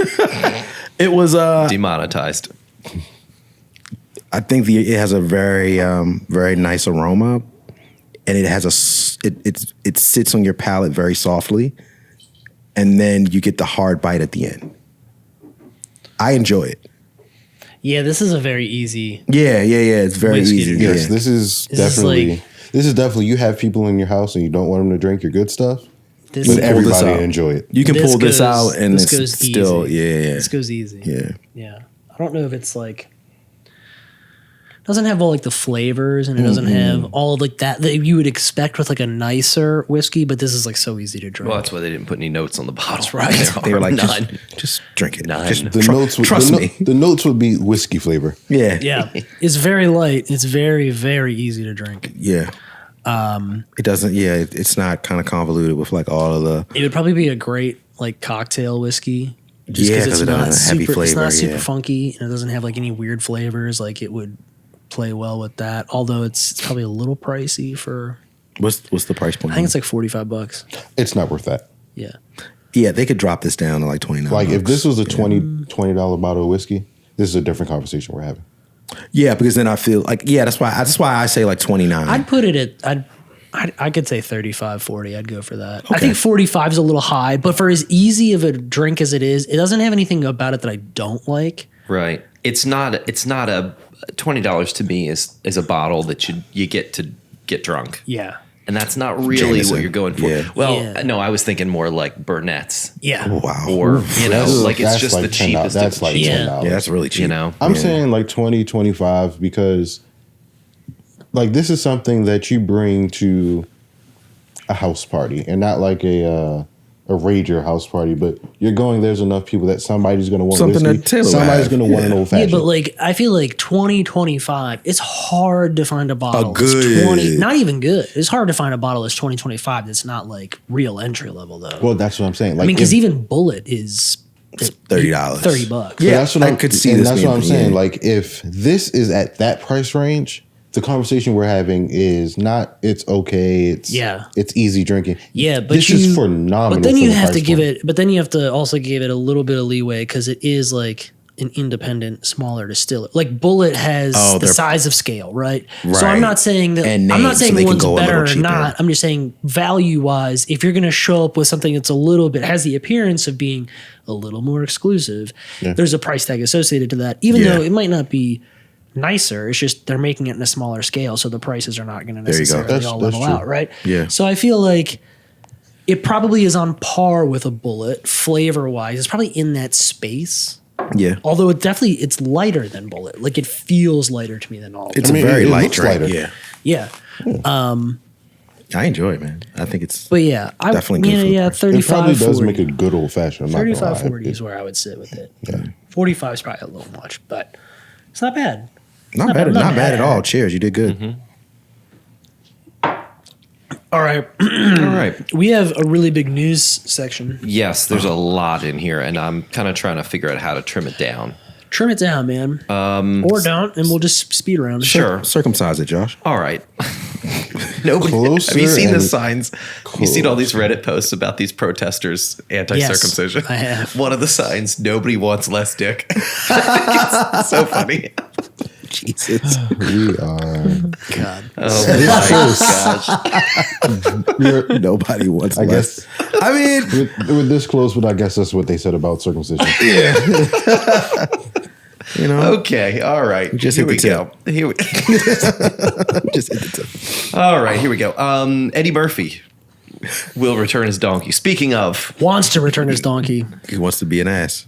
Demonetized. I think it has a very very nice aroma, and it has it sits on your palate very softly, and then you get the hard bite at the end. I enjoy it. Yeah, this is a very easy. Yeah. It's very Whiskey easy. to Yes, Yeah. this is This is definitely. like- This is definitely. You have people in your house and you don't want them to drink your good stuff. This But pull this everybody out. enjoy it. You can pull this goes- out, and this it's goes still easy. yeah. This goes easy. Yeah. Yeah. I don't know if it's like doesn't have all like the flavors and it doesn't have all of like that you would expect with like a nicer whiskey, but this is like so easy to drink. Well, that's why they didn't put any notes on the bottle. That's right. They were like, none. just drink it. None. Just The notes would, trust me. The notes would be whiskey flavor. Yeah. Yeah. It's very light. It's very, very easy to drink. Yeah. It doesn't. Yeah. It's not kind of convoluted with like all of the. It would probably be a great like cocktail whiskey. Just Yeah, 'cause 'cause it doesn't have heavy super, it's flavor, not super yeah. funky and it doesn't have like any weird flavors. Like it would play well with that. Although it's probably a little pricey for. What's the price point? I think it's like $45. It's not worth that. Yeah. Yeah, they could drop this down to like $29. Like if this was a $20 bottle of whiskey, this is a different conversation we're having. Yeah, because then I feel like that's why I say like 29. I'd put it at I could say 35, 40. I'd go for that. I Okay. think 45 is a little high, but for as easy of a drink as it is, it doesn't have anything about it that I don't like. Right. It's not a $20 to me is a bottle that you get to get drunk. Yeah. And that's not really Jameson. what you're going for. Yeah. Well, Yeah. no, I was thinking more like Burnett's. Yeah. Wow. Or, you know, That's- like it's that's just like the $10. cheapest. That's of like cheap, $10. Yeah, that's really cheap. You know? I'm Yeah. saying like 20, 25 because like this is something that you bring to a house party and not like a rager house party, but you're going, there's enough people that somebody's going to want Something whiskey, that Taylor would somebody's have. going to want an old Yeah, fashioned. but like I feel like 20, 25, it's hard to find a bottle that's good- 20, not even good. It's hard to find a bottle that's 20, 25 that's not like real entry level though. well, that's what I'm saying. Like, I mean, because if- even Bullet is $30. $30. Yeah, that's what I I'm- could see and this that's being- what I'm saying. yeah. Like, if this is at that price range, the conversation we're having is not. It's okay. It's It's easy drinking. Yeah, but this is phenomenal. But then for you the have to price give point. it. But then you have to also give it a little bit of leeway because it is like an independent, smaller distiller. Like Bullet has the they're- size of scale, right? So I'm Right. not saying that. And I'm not names, saying so they can one's go a little better or cheaper. not. I'm just saying value wise, if you're going to show up with something that's a little bit has the appearance of being a little more exclusive, there's a price tag associated to that. Even Yeah. though it might not be nicer, it's just they're making it in a smaller scale, so the prices are not going to you go. necessarily That's- all that's level true. out, right? Yeah. So I feel like it probably is on par with a Bullet flavor wise. It's probably in that space. Yeah. Although it's lighter than Bullet. Like it feels lighter to me than all. It's Bullet. a very it light looks drink. lighter. Yeah. Yeah. I enjoy it, man. I think it's But yeah, Definitely good for the yeah, price. It probably 35, does 40. make a good old fashioned. 35, 40 is where I would sit with it. 45 is probably a little much, but it's not bad. not bad. Not bad at all. Cheers. You did good. All right. All right. We have a really big news section. Yes, there's a lot in here, and I'm kind of trying to figure out how to trim it down. Trim it down, man. Or don't, and we'll just speed around it. Sure. Circumcise it, Josh. All right. Nobody. Closer Have you seen the and signs? You seen all these Reddit posts about these protesters anti-circumcision? Yes, I have. One of the signs: nobody wants less dick. It's so funny. Jesus. We are. God. Oh my gosh. Nobody wants I less. guess I mean, we're this close, but I guess that's what they said about circumcision. you know, Okay. All right. Just Here hit we the go. Here we. just hit the tip. All right. Here we go. Eddie Murphy will return his donkey. Speaking of, Wants to return his donkey. He wants to be an ass.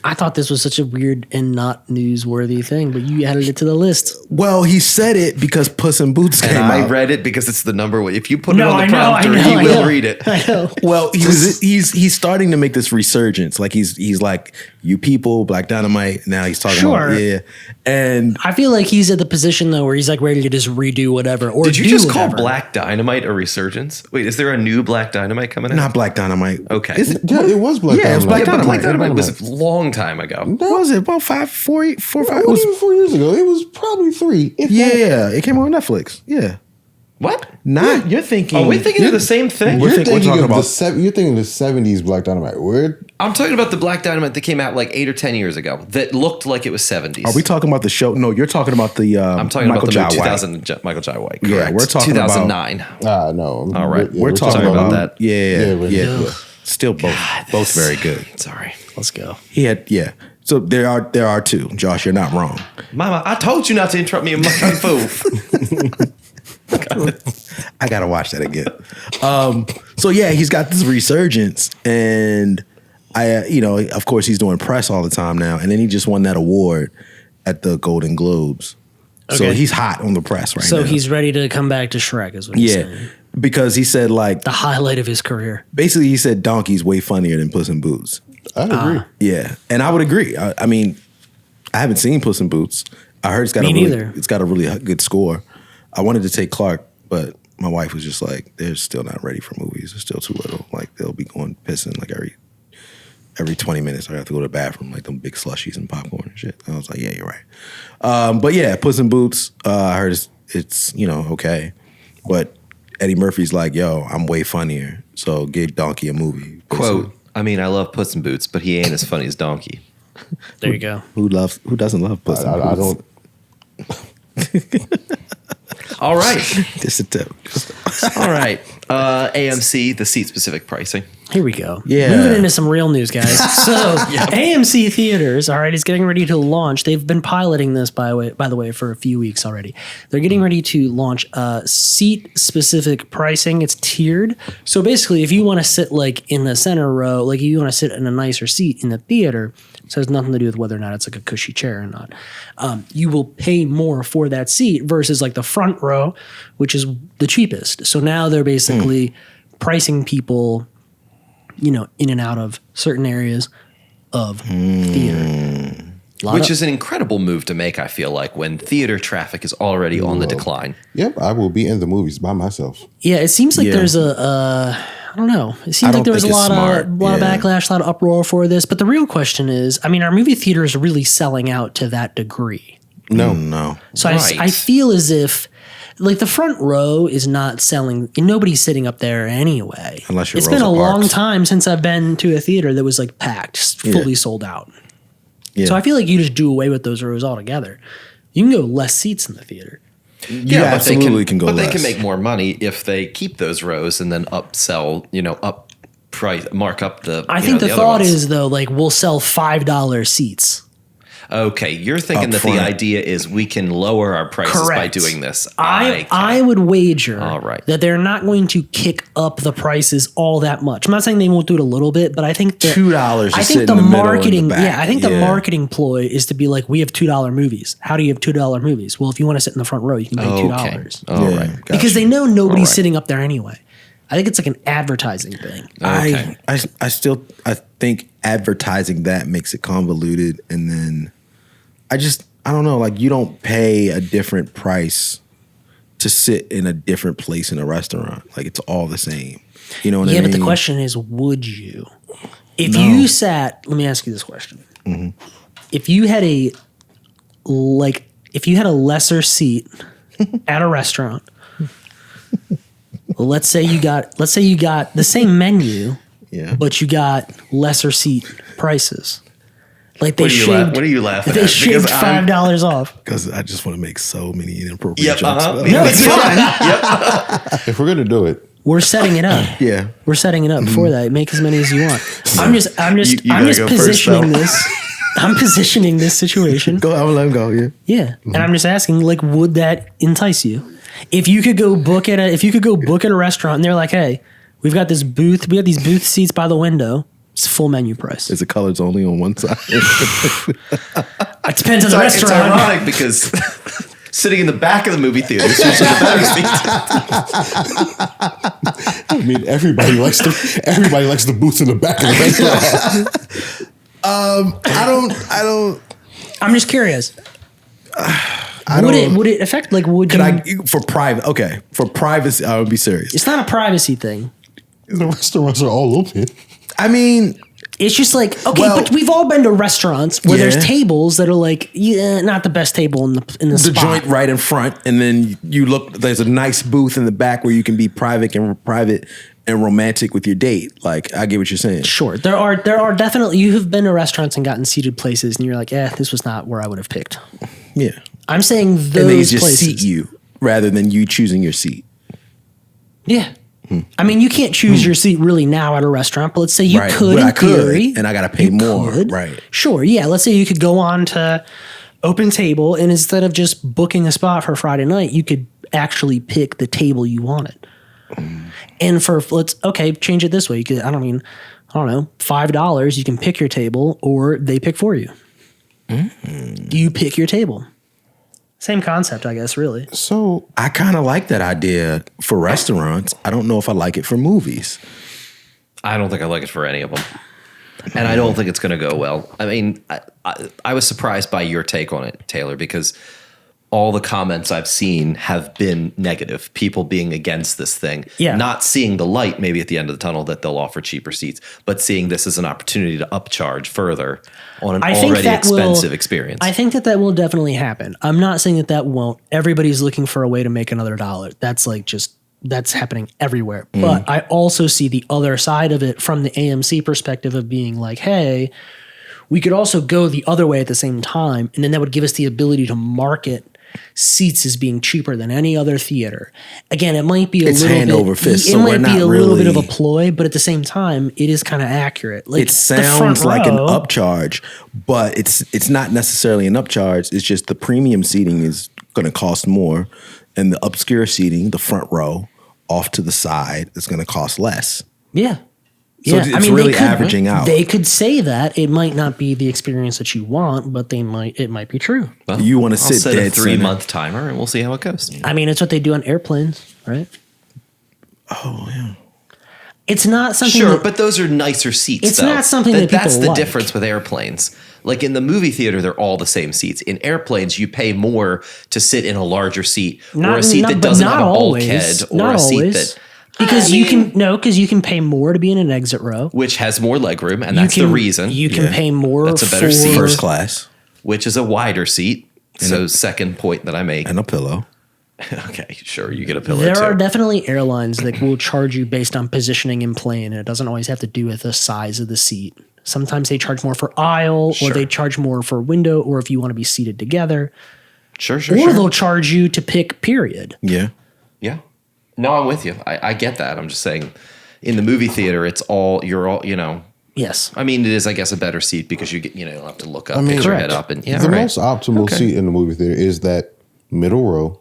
I thought this was such a weird and not newsworthy thing, but you added it to the list. Well, he said it because Puss in Boots and came I out. read it because it's the number one. If you put No, it on I the know, I prompter, know, he I will know. read it. I know. Well, he's starting to make this resurgence. Like he's like, you people, Black Dynamite. Now he's talking Sure. about and I feel like he's at the position though where he's like ready to just redo whatever. Or Did you do just call whatever. Black Dynamite a resurgence? Wait, is there a new Black Dynamite coming out? not Black Dynamite. Okay. Is it? Yeah, it was Black Yeah, it was Dynamite. Black Yeah, but Black Dynamite. Dynamite was a long time ago. What was it? About 4, 5. It It was, was 4 years ago. It was probably 3. If that. yeah, it came on Netflix. Yeah, What? not you're thinking. Are we thinking of the same thing? We're You're thinking thinking of about- you're thinking of the 70s Black Dynamite. I'm talking about the Black Dynamite that came out like 8 or 10 years ago that looked like it was 70s. Are we talking about the show? No, you're talking about the. I'm talking Michael about the Jai White. 2000 Michael Jai White. Yeah, Correct. we're talking 2009. No. All right. We're talking Sorry about about that. Yeah, Yeah, yeah. yeah. Still both very good. Sorry. Let's go. He had So there are two. Josh, you're not wrong. Mama, I told you not to interrupt me in my food. I gotta watch that again. So yeah, he's got this resurgence, and of course he's doing press all the time now, and then he just won that award at the Golden Globes. So Okay. he's hot on the press right now. So he's ready to come back to Shrek, is what he's saying. because he said like The highlight of his career. basically he said Donkey's way funnier than Puss in Boots. I agree. Yeah, and I would agree. I mean, I haven't seen Puss in Boots. I heard it's got it's got a really good score. I wanted to take Clark, but my wife was just like, they're still not ready for movies. They're still too little. Like they'll be going pissing like every 20 minutes. I have to go to the bathroom, like them big slushies and popcorn and shit. I was like, yeah, you're right. But yeah, Puss in Boots. I heard it's okay, but Eddie Murphy's like, yo, I'm way funnier, so give Donkey a movie. Quote, I mean, I love Puss in Boots, but he ain't as funny as Donkey. There you go. Who doesn't love Puss in Boots? I don't. All right. Just a tip. All right. AMC, the seat-specific pricing. Here we go. Yeah. Moving into some real news, guys. So AMC Theaters, all right, is getting ready to launch. They've been piloting this, by the way, for a few weeks already. They're getting ready to launch seat-specific pricing. It's tiered. So basically, if you want to sit like in the center row, like you want to sit in a nicer seat in the theater, so it has nothing to do with whether or not it's like a cushy chair or not. You will pay more for that seat versus like the front row, which is the cheapest. So now they're basically pricing people, in and out of certain areas of theater. Which is an incredible move to make, I feel like, when theater traffic is already on the decline. Yep, I will be in the movies by myself. Yeah, it seems like there's I don't know. It seems like there was a lot of backlash, a lot of uproar for this. But the real question is, I mean, are movie theaters really selling out to that degree? No. So Right. I feel as if, like, the front row is not selling. Nobody's sitting up there anyway. Unless you're it's been a Rosa long Parks. time since I've been to a theater that was like packed, fully sold out. Yeah. So I feel like you just do away with those rows altogether. You can go less seats in the theater. You absolutely can go But less. they can make more money if they keep those rows and then upsell, mark up the. I think the other thought ones. is though, like we'll sell $5 seats. Okay, you're thinking that Upfront. the idea is we can lower our prices by Correct. doing this. I would wager All right. that they're not going to kick up the prices all that much. I'm not saying they won't do it a little bit, but I think that $2 to I sit think in the the middle or in the marketing, back. I think the Yeah. marketing ploy is to be like, we have $2 movies. How do you have $2 movies? Well, if you want to sit in the front row, you can pay $2 All right. Gotcha. because they know nobody's All right. sitting up there anyway. I think it's like an advertising thing. Okay. I think advertising that makes it convoluted, and then I don't know, like you don't pay a different price to sit in a different place in a restaurant. Like it's all the same. You know what I mean? Yeah, but the question is, would you? If No. you sat, let me ask you this question. If you had if you had a lesser seat at a restaurant, let's say you got the same menu, Yeah. but you got lesser seat prices. Like they What are you shaved, what are you laughing they at? shaved I'm- $5 off. Because I just want to make so many inappropriate Yep. jokes. Uh-huh. No, it's fine. If we're gonna do it, We're setting it up. Yeah. We're setting it up before that. Make as many as you want. I'm just You gotta go first, positioning though. this. I'm positioning this situation. Go, I'm gonna let him go. Yeah. Yeah, and I'm just asking, like, would that entice you? If you could go book at a restaurant and they're like, hey, we've got this booth, we have these booth seats by the window. It's full menu price. Is the colors only on one side? It depends on the It's restaurant. ironic because sitting in the back of the movie theater is usually the better seat. I mean, everybody likes the booths in the back of the restaurant. I don't. I'm just curious. Would it affect, like, would Could you? for private? Okay, for privacy, I would be serious. It's not a privacy thing. The restaurants are all open. I mean, It's just like, okay, Well, but we've all been to restaurants where Yeah. there's tables that are like, not the best table in the the spot. joint right in front, and then you look. There's a nice booth in the back where you can be private and romantic with your date. Like, I get what you're saying. Sure, there are definitely, you have been to restaurants and gotten seated places, and you're like, this was not where I would have picked. Yeah, I'm saying those and they just places. seat you rather than you choosing your seat. Yeah. I mean, you can't choose your seat really now at a restaurant, but let's say you Right, could but in I could, theory. and I gotta pay you more, could. right. Sure, yeah. Let's say you could go on to Open Table, and instead of just booking a spot for Friday night, you could actually pick the table you wanted. And change it this way. You could, I don't I don't know, $5, you can pick your table or they pick for you. You pick your table. Same concept, I guess, really. So I kind of like that idea for restaurants. I don't know if I like it for movies. I don't think I like it for any of them. And I don't think it's going to go well. I mean, I was surprised by your take on it, Taylor, because all the comments I've seen have been negative. People being against this thing. Yeah. Not seeing the light maybe at the end of the tunnel that they'll offer cheaper seats, but seeing this as an opportunity to upcharge further on an already expensive experience. I think that will definitely happen. I'm not saying that won't. Everybody's looking for a way to make another dollar. That's like that's happening everywhere. But I also see the other side of it from the AMC perspective of being like, hey, we could also go the other way at the same time. And then that would give us the ability to market seats as being cheaper than any other theater. Again, it might be It's hand over fist, so we're not little bit of a really- ploy, but at the same time, it is kind of accurate. Like It the front sounds like an row- upcharge, but it's not necessarily an upcharge. It's just the premium seating is going to cost more, and the obscure seating, the front row, off to the side, is going to cost less. Yeah. So it's they really could- averaging out. They could say that it might not be the experience that you want, but it might be true. Well, You wanna I'll sit set a dead center. 3-month timer and we'll see how it goes. I mean, it's what they do on airplanes, right? Oh yeah. It's not something Sure, that- but those are nicer seats. It's though. not something that people That's the like. difference with airplanes. Like in the movie theater, they're all the same seats. In airplanes, you pay more to sit in a larger seat or a seat that but doesn't not have a always. bulkhead or Not a seat always. that Because you can pay more to be in an exit row. which has more legroom, and You that's the can- reason. You can Yeah. pay more That's a better for seat. First class which is a wider seat. So second point that I make. and a pillow. Okay, sure, you get a pillow There too. are definitely airlines that will charge you based on positioning in plane, and it doesn't always have to do with the size of the seat. Sometimes they charge more for aisle, Sure. or they charge more for window, or if you want to be seated together. Sure, Or they'll charge you to pick period. Yeah. Yeah. No, I'm with you. I get that. I'm just saying in the movie theater, you're all, Yes. I mean, it is, I guess, a better seat because you get, you don't have to look up, I mean, put your correct. head up, and the most optimal seat in the movie theater is that middle row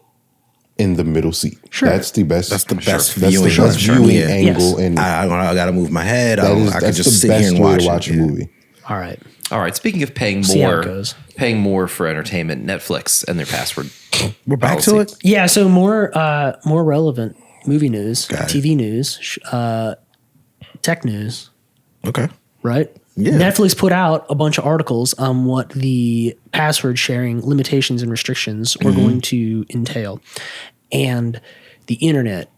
in the middle seat. Sure. That's the best. That's the best That's viewing. the best viewing Yeah. angle, Yes. and I got to move my head. I can that's just the sit best here and way watch to it. watch a Yeah. movie. All right. All right. Speaking of paying See how it more, goes. for entertainment, Netflix and their password. We're back to policy. it. Yeah, so more relevant movie news, Got it. TV news, tech news, Okay. right? Yeah. Netflix put out a bunch of articles on what the password sharing limitations and restrictions were going to entail. And the internet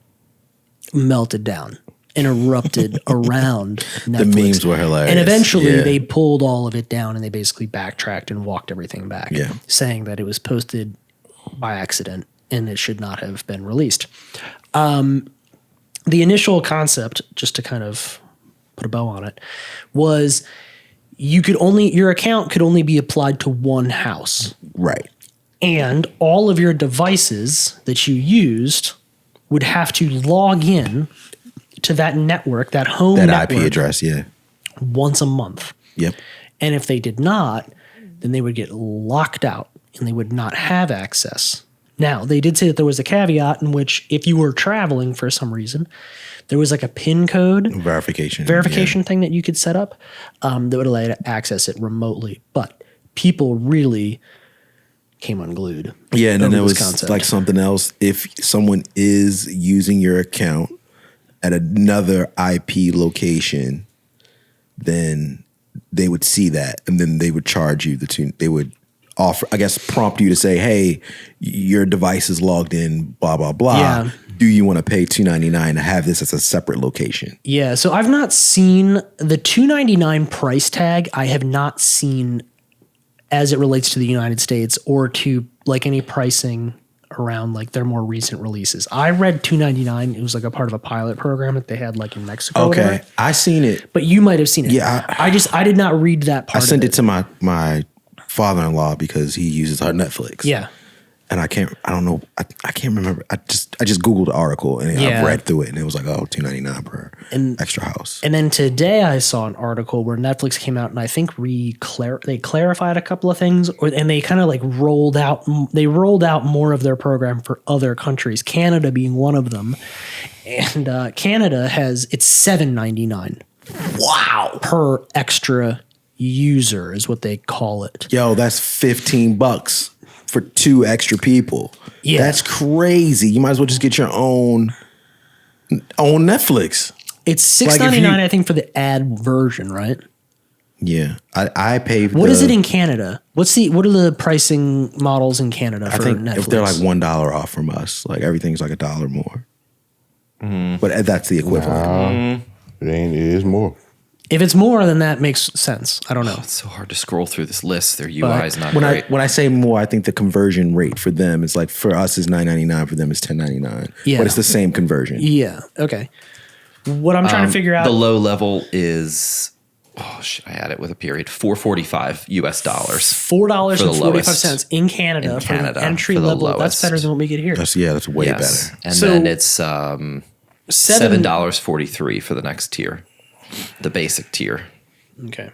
melted down and erupted around Netflix. The memes were hilarious. And eventually Yeah. they pulled all of it down and they basically backtracked and walked everything back, Yeah. saying that it was posted by accident and it should not have been released. The initial concept, just to kind of put a bow on it, was your account could only be applied to one house. Right. And all of your devices that you used would have to log in to that network, that home That network, IP address. Yeah. once a month. Yep. And if they did not, then they would get locked out and they would not have access. Now, they did say that there was a caveat in which if you were traveling for some reason, there was like a PIN code Verification. thing that you could set up that would allow you to access it remotely. But people really came unglued. Yeah, and then over there this was concept. like something else. If someone is using your account at another IP location, then they would see that, and then they would charge you they would offer, I guess, prompt you to say, "Hey, your device is logged in, blah blah blah. Yeah. Do you want to pay $2.99 to have this as a separate location?" Yeah, so I've not seen the $2.99 price tag. I have not seen as it relates to the United States or to like any pricing around like their more recent releases. I read $2.99. It was like a part of a pilot program that they had like in Mexico. or Okay, whatever. I seen it. But you might have seen it. Yeah, I did not read that I part. sent of it to my father-in-law because he uses our Netflix. Yeah. And I can't remember. I just Googled the article and Yeah. I read through it and it was like, $2.99 per extra house. And then today I saw an article where Netflix came out and I think they clarified a couple of things, and they kind of like rolled out more of their program for other countries, Canada being one of them. And Canada it's $7.99 Wow. per extra user is what they call it. Yo, that's $15 for 2 extra people. Yeah. That's crazy. You might as well just get your own Netflix. It's Like, $6.99, if you- I think, for the ad version, right? Yeah. I pay What is it in Canada? What are the pricing models in Canada I for think Netflix? if they're like $1 off from us, like everything's like $1 more. But that's the equivalent. It is more. If it's more than that, makes sense. I don't know. It's so hard to scroll through this list. Their UI is not When great. I say more, I think the conversion rate for them is like for us is $9.99, for them is $10.99. Yeah. But it's the same conversion. Yeah. Okay. What I'm trying to figure out. the low level is, oh shit, I had it with a period, $4.45 US. $4.45 in Canada In for Canada, the entry for the level. That's lowest. better than what we get here. That's way Yes. better. And So- then it's Seven- $7.43 for the next tier, the basic tier. Okay.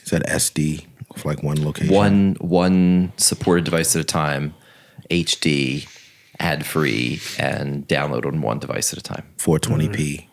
Is that SD for like one location? One supported device at a time, HD, ad free, and download on one device at a time. 420p.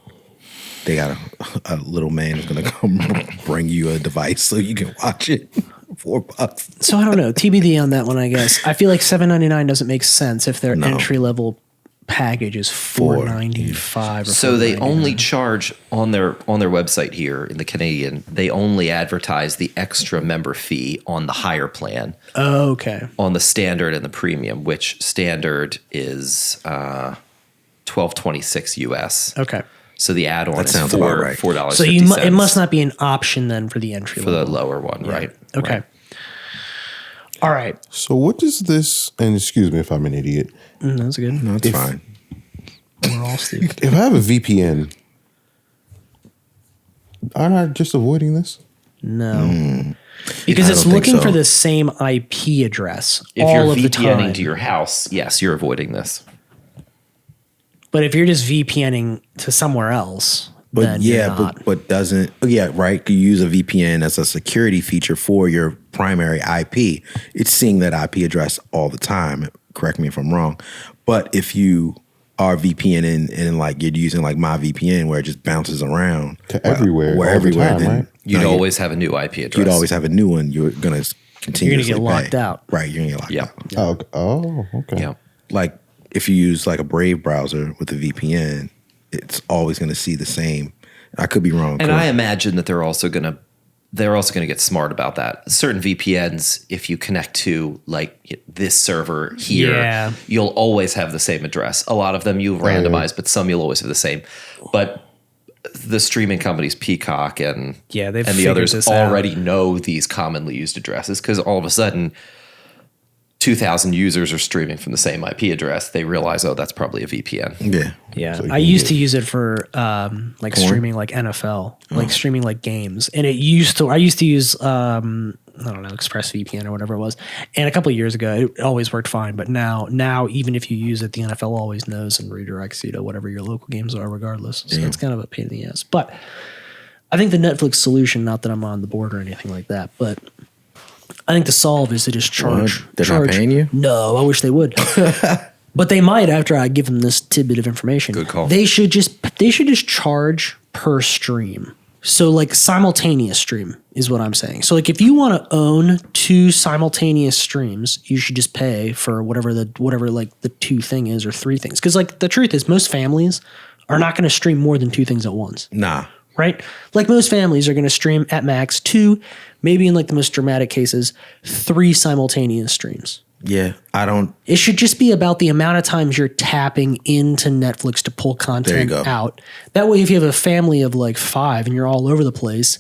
They got a little man who's gonna come bring you a device so you can watch it. $4. So I don't know. TBD on that one, I guess. I feel like $7.99 doesn't make sense if their No. entry level package is $4.95. So they $4.99. only charge on their website here in the Canadian. They only advertise the extra member fee on the higher plan, Oh, okay. on the standard and the premium, which standard is $12.26 US. Okay. So the add-on That is sounds about right. $4.50 So it must not be an option then for the entry for the level. lower one, right? Okay. Right. All right. So what does this? And excuse me if I'm an idiot. That's good. No, it's fine. We're all stupid. If I have a VPN, aren't I just avoiding this? No. Because I it's don't think looking so. for the same IP address If all you're of the time. VPNing to your house, yes, you're avoiding this. But if you're just VPNing to somewhere else, But then yeah, you're not. but doesn't right? You use a VPN as a security feature for your primary IP. It's seeing that IP address all the time. Correct me if I'm wrong. But if you are VPNing and like you're using like my VPN where it just bounces around To everywhere, all the everywhere, time, then right? You'd no, always have a new IP address. you'd always have a new one. You're gonna continuously get locked pay. out. Right? You're gonna get locked Yeah. out. Oh, okay. Yeah. Like if you use like a Brave browser with a VPN, it's always gonna see the same. I could be wrong. And correct. I imagine that they're also gonna get smart about that. Certain VPNs, if you connect to like this server here, Yeah. you'll always have the same address. A lot of them you've randomized, but some you'll always have the same. But the streaming companies, Peacock and Yeah, they've and the figured others this out. already know these commonly used addresses because all of a sudden 2,000 users are streaming from the same IP address. They realize, oh, that's probably a VPN. Yeah. Yeah, So you I can used get- to use it for like Porn? streaming like NFL, like streaming like games, and I used to use I don't know, ExpressVPN or whatever it was. And a couple of years ago, it always worked fine. But now even if you use it, the NFL always knows and redirects you to whatever your local games are, regardless. So it's kind of a pain in the ass. But I think the Netflix solution, not that I'm on the board or anything like that, but I think the solve is to just charge. What? They're not paying you? No, I wish they would. But they might after I give them this tidbit of information. Good call. They should just charge per stream. So like simultaneous stream is what I'm saying. So like if you want to own 2 simultaneous streams, you should just pay for whatever like the 2 thing is or 3 things. Because like the truth is most families are not going to stream more than 2 things at once. Nah. Right? Like most families are going to stream at max 2, maybe in like the most dramatic cases, 3 simultaneous streams. Yeah. I don't. It should just be about the amount of times you're tapping into Netflix to pull There you content go. out. That way, if you have a family of like 5 and you're all over the place,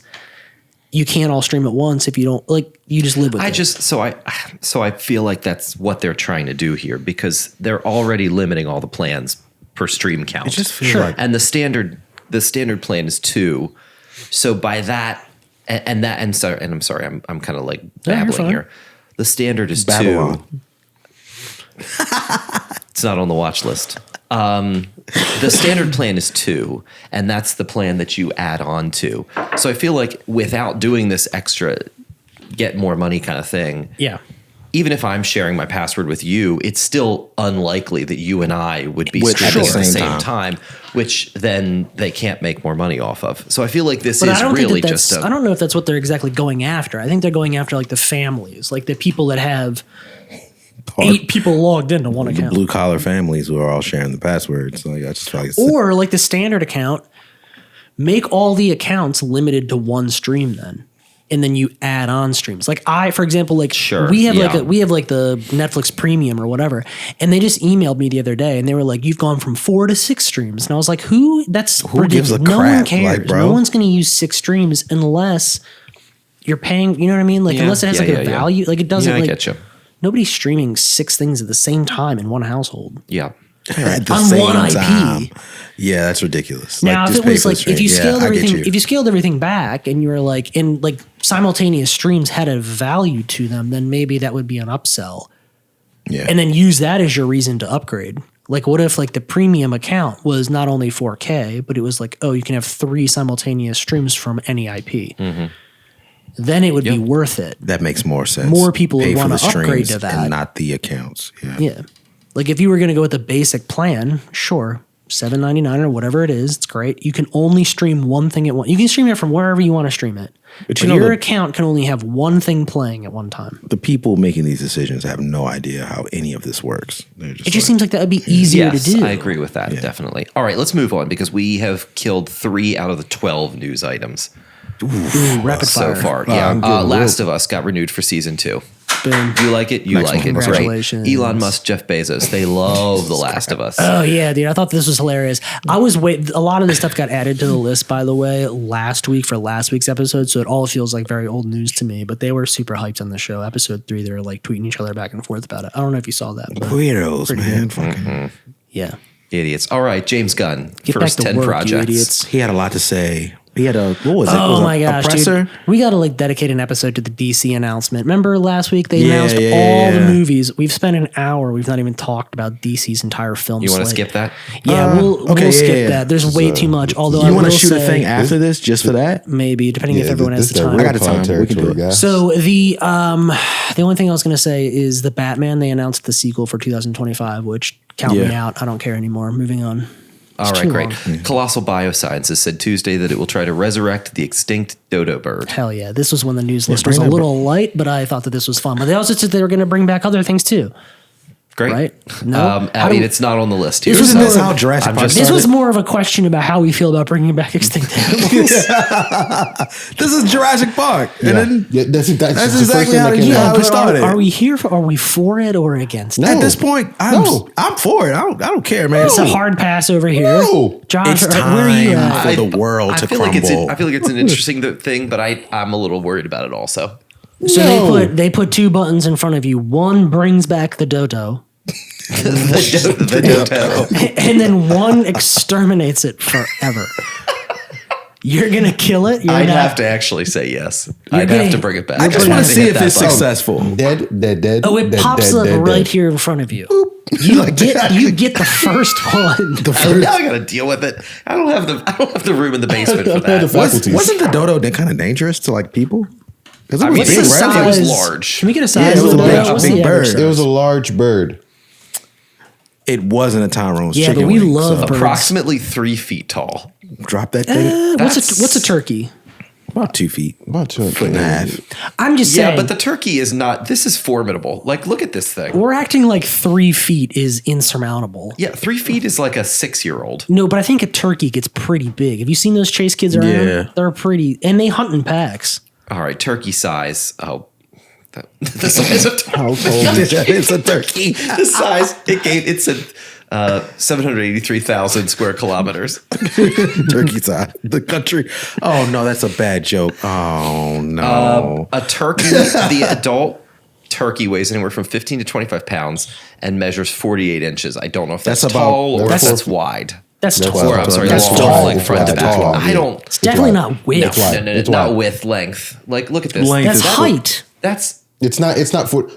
you can't all stream at once if you don't like. You just live with it. So I feel like that's what they're trying to do here because they're already limiting all the plans per stream count. It just feels like and the standard plan is 2. So by that and I'm sorry, I'm kind of like you're babbling fine. here. The standard is Babylon. 2. It's not on the watch list. The standard plan is 2, and that's the plan that you add on to. So I feel like without doing this extra get more money kind of thing, Yeah. even if I'm sharing my password with you, it's still unlikely that you and I would be streaming at the same time, which then they can't make more money off of. So I feel like this is really just I don't know if that's what they're exactly going after. I think they're going after like the families, like the people that have 8 people logged into one account. Blue collar families who are all sharing the passwords. Like, I just feel like or like the standard account, make all the accounts limited to one stream then. And then you add on streams. Like for example, like we have like the Netflix premium or whatever. And they just emailed me the other day and they were like, you've gone from 4 to 6 streams. And I was like, who gives a crap? No one cares. Like, no one's going to use 6 streams unless you're paying, you know what I mean? Like unless it has a value. Like it doesn't I get you. Nobody's streaming 6 things at the same time in one household. Yeah. At the on same one time. IP. Yeah, that's ridiculous. Now, if it was like if you scaled everything back and you were like in like simultaneous streams had a value to them, then maybe that would be an upsell. Yeah. And then use that as your reason to upgrade. Like what if like the premium account was not only 4K, but it was like, oh, you can have 3 simultaneous streams from any IP. Mm-hmm. Then it would be worth it. That makes more sense. More people would want to upgrade to that. And not the accounts. Yeah. Like if you were going to go with the basic plan, sure, $7.99 or whatever it is, it's great. You can only stream one thing at once. You can stream it from wherever you want to stream it. But your account can only have one thing playing at one time. The people making these decisions have no idea how any of this works. It just seems like that would be easier to do. I agree with that, definitely. All right, let's move on because we have killed 3 out of the 12 news items. Ooh, rapid fire. So far. Last of Us got renewed for season 2. Boom. You like it? You like it. Congratulations. Great. Elon Musk, Jeff Bezos, they love The Last of Us. Oh, yeah, dude. I thought this was hilarious. A lot of this stuff got added to the list, by the way, last week for last week's episode, so it all feels like very old news to me, but they were super hyped on the show. Episode 3, they were like tweeting each other back and forth about it. I don't know if you saw that. Weirdos, man. Fucking. Yeah. Idiots. All right, James Gunn, Get first back to 10 work, projects. You idiots. He had a lot to say. He had what was it? Oh my gosh, Oppressor? dude. We got to like dedicate an episode to the DC announcement. Remember last week they announced all the movies. We've spent an hour. We've not even talked about DC's entire film slate. You want to skip that? Yeah, we'll skip that. There's way too much. Although you want to shoot a thing after this just for that? Maybe, depending if everyone has the time. I got the time. We can do it. So the only thing I was going to say is the Batman. They announced the sequel for 2025, which count me out. I don't care anymore. Moving on. All right, great. Colossal Biosciences said Tuesday that it will try to resurrect the extinct dodo bird. Hell yeah. This was when the news list was a little light, but I thought that this was fun. But they also said they were going to bring back other things too. Great. Right? No. It's not on the list here. This was more of a question about how we feel about bringing back extinct animals. This is Jurassic Park. Yeah. And then that's exactly how it started. Are we for it or against it? At this point, I'm for it. I don't care, man. It's a hard pass over here. No. Josh, it's time where are you at? for the world to crumble. I feel like it's an interesting thing, but I'm a little worried about it also. So they put 2 buttons in front of you. One brings back the dodo. the dodo. And then one exterminates it forever. You're going to kill it? I'd have to actually say yes. I'd have to bring it back. I just want to see if it's successful. Dead. Oh, it pops up right here in front of you. You get the first one. Now I got to deal with it. I don't have the room in the basement for that. Wasn't the dodo kind of dangerous to like people? Because it was big, right? It was large. Can we get a size? Yeah, it was a big bird. It was a large bird. It wasn't a Tyrone's chicken. Yeah, but we love birds. Approximately 3 feet tall. Drop that thing. What's a turkey? About 2 feet. About 2 foot and a half. I'm just saying. Yeah, but the turkey is not. This is formidable. Like, look at this thing. We're acting like 3 feet is insurmountable. Yeah, 3 feet is like a 6-year-old. No, but I think a turkey gets pretty big. Have you seen those chase kids around? Yeah. They're pretty, and they hunt in packs. All right, turkey size. Oh, the size of turkey. How old is a turkey? The size it said 783,000 square kilometers. Turkey size. The country. Oh no, that's a bad joke. Oh no. A turkey, the adult turkey weighs anywhere from 15 to 25 pounds and measures 48 inches. I don't know if that's tall or if that's wide. That's tall. I'm sorry, that's tall. Like front to back. Tall. I don't. It's definitely not width. No, not width, length. Like, look at this. That's height. It's not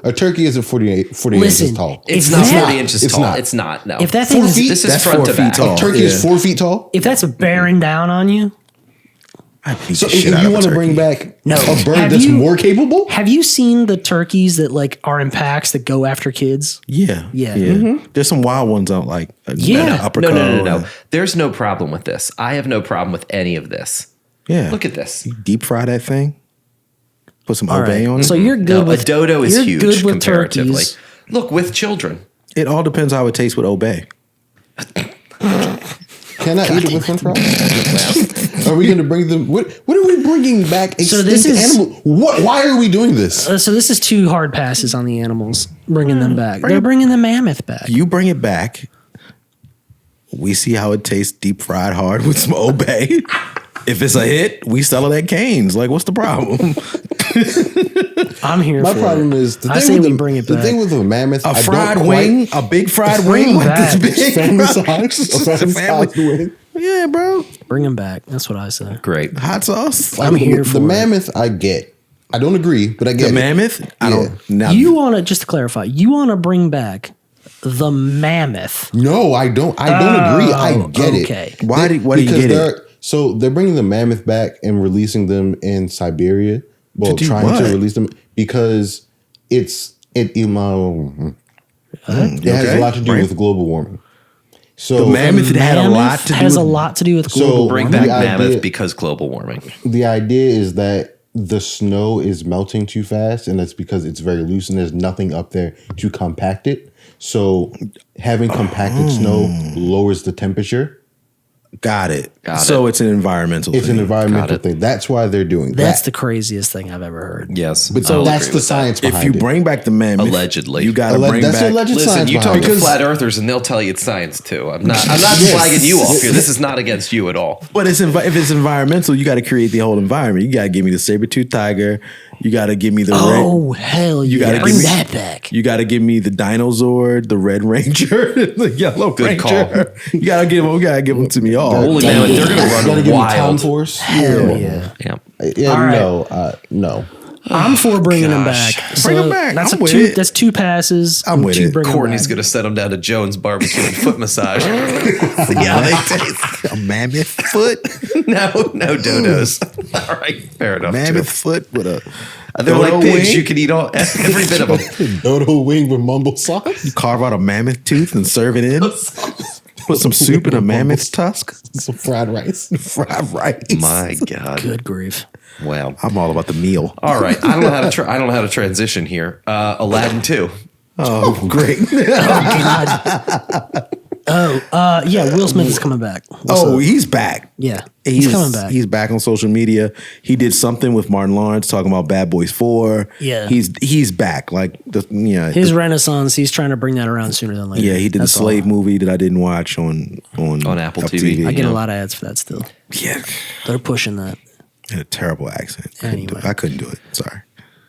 a turkey isn't 48 inches tall. It's not 40 inches tall. It's not. No. If that thing this is front to back. A turkey is 4 feet tall. If that's bearing down on you, So you want to bring back a bird that's more capable? Have you seen the turkeys that like are in packs that go after kids? Yeah. There's some wild ones out like No. There's no problem with this. I have no problem with any of this. Yeah. Look at this. You deep fry that thing. Put some obey on it. So you're good with a dodo is huge good with comparatively. turkeys. Look, with children. It all depends how it tastes with obey. Can I eat it with French fries? Are we going to bring them? What are we bringing back? So this is animal. What? Why are we doing this? So this is 2 hard passes on the animals, bringing them back. They're bringing the mammoth back. You bring it back. We see how it tastes deep fried hard with some obey. If it's a hit, we sell it at Cane's. Like, what's the problem? I'm here. My for problem it. is the I thing say with we bring it the back. thing with the mammoth. A fried wing, a big fried wing like this big. Family size, a family wing. Yeah, bro. Bring them back. That's what I say. Great. Hot sauce. I'm here for the it. mammoth. I get. I don't agree, but I get The it. mammoth. I don't. Now, You want to just to clarify? You want to bring back the mammoth? No, I don't. I don't agree. I get okay. it. Why do you get it? So they're bringing the mammoth back and releasing them in Siberia. Well, do trying what? to release them because it has a lot to do with global warming. So The mammoth had a lot to do has with- a lot to do with global So Bring warming. back The mammoth idea- because global warming. the idea is that the snow is melting too fast, and that's because it's very loose and there's nothing up there to compact it. So having compacted snow lowers the temperature. Got it. Got So it. it's an environmental It's thing. an environmental Got it. thing. That's why they're doing That's that. the craziest thing I've ever heard. Yes. But I'll that's agree the with that. science If behind you it. bring back the mammoth, Allegedly. you got to bring That's back. alleged Listen, science you talk behind to it. flat earthers and they'll tell you it's science too. I'm not slagging you off here. This is not against you at all. But if it's environmental, you got to create the whole environment. You got to give me the saber-toothed tiger. You got to give me the Oh hell You yeah! gotta Bring give me- that back. You got to give me the dinosaur, the red ranger, the yellow Good ranger. You got to give them to me all. Holy man, they're going to Gotta run give me Tom wild. Force. Hell yeah! Yeah. Yeah, All right. no. I'm for bringing them gosh. back. Bring 'em back. That's I'm a with two. it. That's 2 passes. I'm with it. Courtney's going to set them down to Jones Barbecue and foot massage. See how they taste. A mammoth foot, No dodos. All right, fair enough. mammoth too. foot with a. They're like dodo pigs. wing. You can eat all every bit of them. Dodo wing with mumble sauce. You carve out a mammoth tooth and serve it in. Put some soup in a mammoth tusk. Some fried rice. Fried rice. My God. Good grief. Wow. I'm all about the meal. All right. I don't know how to. I don't know how to transition here. Aladdin 2. Oh, great. Yeah. Will Smith is coming back. He's back. Yeah, he's coming back. He's back on social media. He did something with Martin Lawrence talking about Bad Boys 4. Yeah. He's back. Like His renaissance. He's trying to bring that around sooner than later. yeah, he did That's the Slave all. movie that I didn't watch on Apple TV. I get Yeah. a lot of ads for that still. Yeah, They're pushing that. had a terrible accent. Anyway. I couldn't do it. Sorry,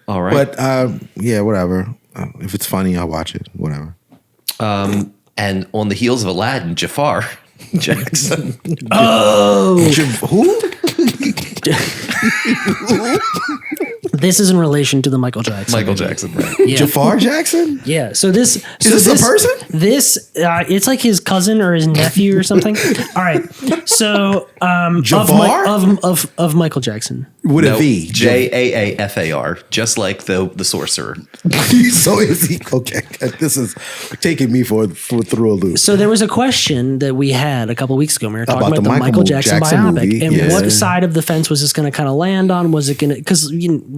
All right. but yeah, whatever. If it's funny, I'll watch it. Whatever. And on the heels of Aladdin, Jaafar Jackson. Who? This is in relation to the Michael Jackson. Michael Jackson, right? Yeah. Jafar Jackson? Yeah. So this is this a person? This it's like his cousin or his nephew or something. All right. So Jafar? of Michael Jackson. With No, a V. Jaafar, just like the sorcerer. So is he? Okay, this is taking me for through a loop. So there was a question that we had a couple weeks ago. We were talking About about the the Michael Jackson biopic movie, and yes. what side of the fence was this going to kind of land on? Was it going to because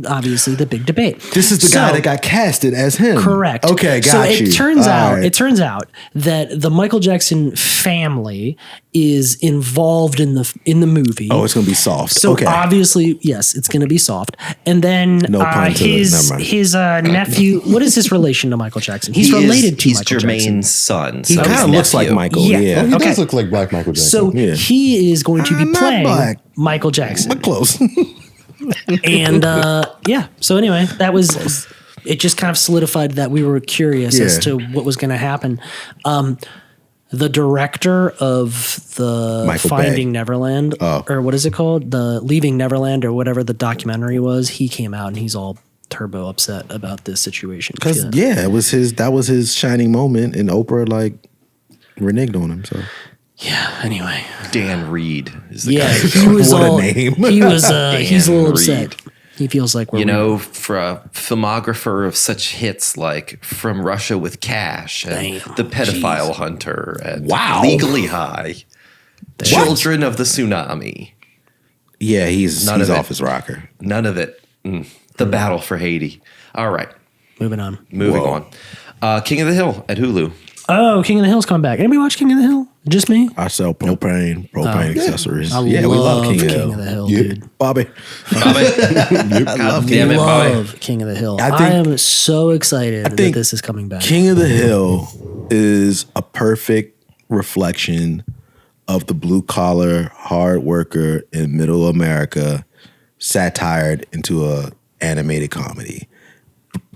obviously the big debate. This is the guy that got casted as him. Correct. Okay, got so you. it turns All out right. it turns out that the Michael Jackson family is involved in the movie. Oh, it's gonna be soft. So okay. obviously, yes, it's going to be soft. And then No pun to it. Never mind. his nephew. What is his relation to Michael Jackson? He's related to he's Michael Jermaine's Jackson. son. He so kind his of looks like nephew. Michael. Yeah. Yeah. He Okay. does look like Black Michael Jackson. So Yeah. he is going to be Not playing black. Michael Jackson. But close. And yeah, so anyway, that was it. Just kind of solidified that we were curious as Yeah. to what was going to happen. The director of the Michael Finding Bay. Neverland, Oh. or what is it called, the Leaving Neverland, or whatever the documentary was, he came out and he's all turbo upset about this situation. Because yeah, it was his. That was his shining moment, and Oprah like reneged on him. So Yeah. Anyway. Dan Reed is the Yeah. guy. He was What a all. name. He was. He's a little Dan upset. Reed. He feels like we're. You know, for a filmographer of such hits like From Russia with Cash and Damn. The Pedophile Hunter and Wow. Legally High, Children of the Tsunami. Yeah, he's None of it. off his rocker. None of it. The Battle for Haiti. All right, moving on. moving Whoa. on. King of the Hill at Hulu. Oh, King of the Hill's coming back. Anybody watch King of the Hill? Just me. I sell propane accessories. I Yeah, we love King King of of the Hill. the Hill, dude. Bobby. I love damn it, Bobby. Love King of the Hill. I I, think- am so excited that think this is coming back. King of the Hill is a perfect reflection of the blue collar, hard worker in middle America, satired into a animated comedy.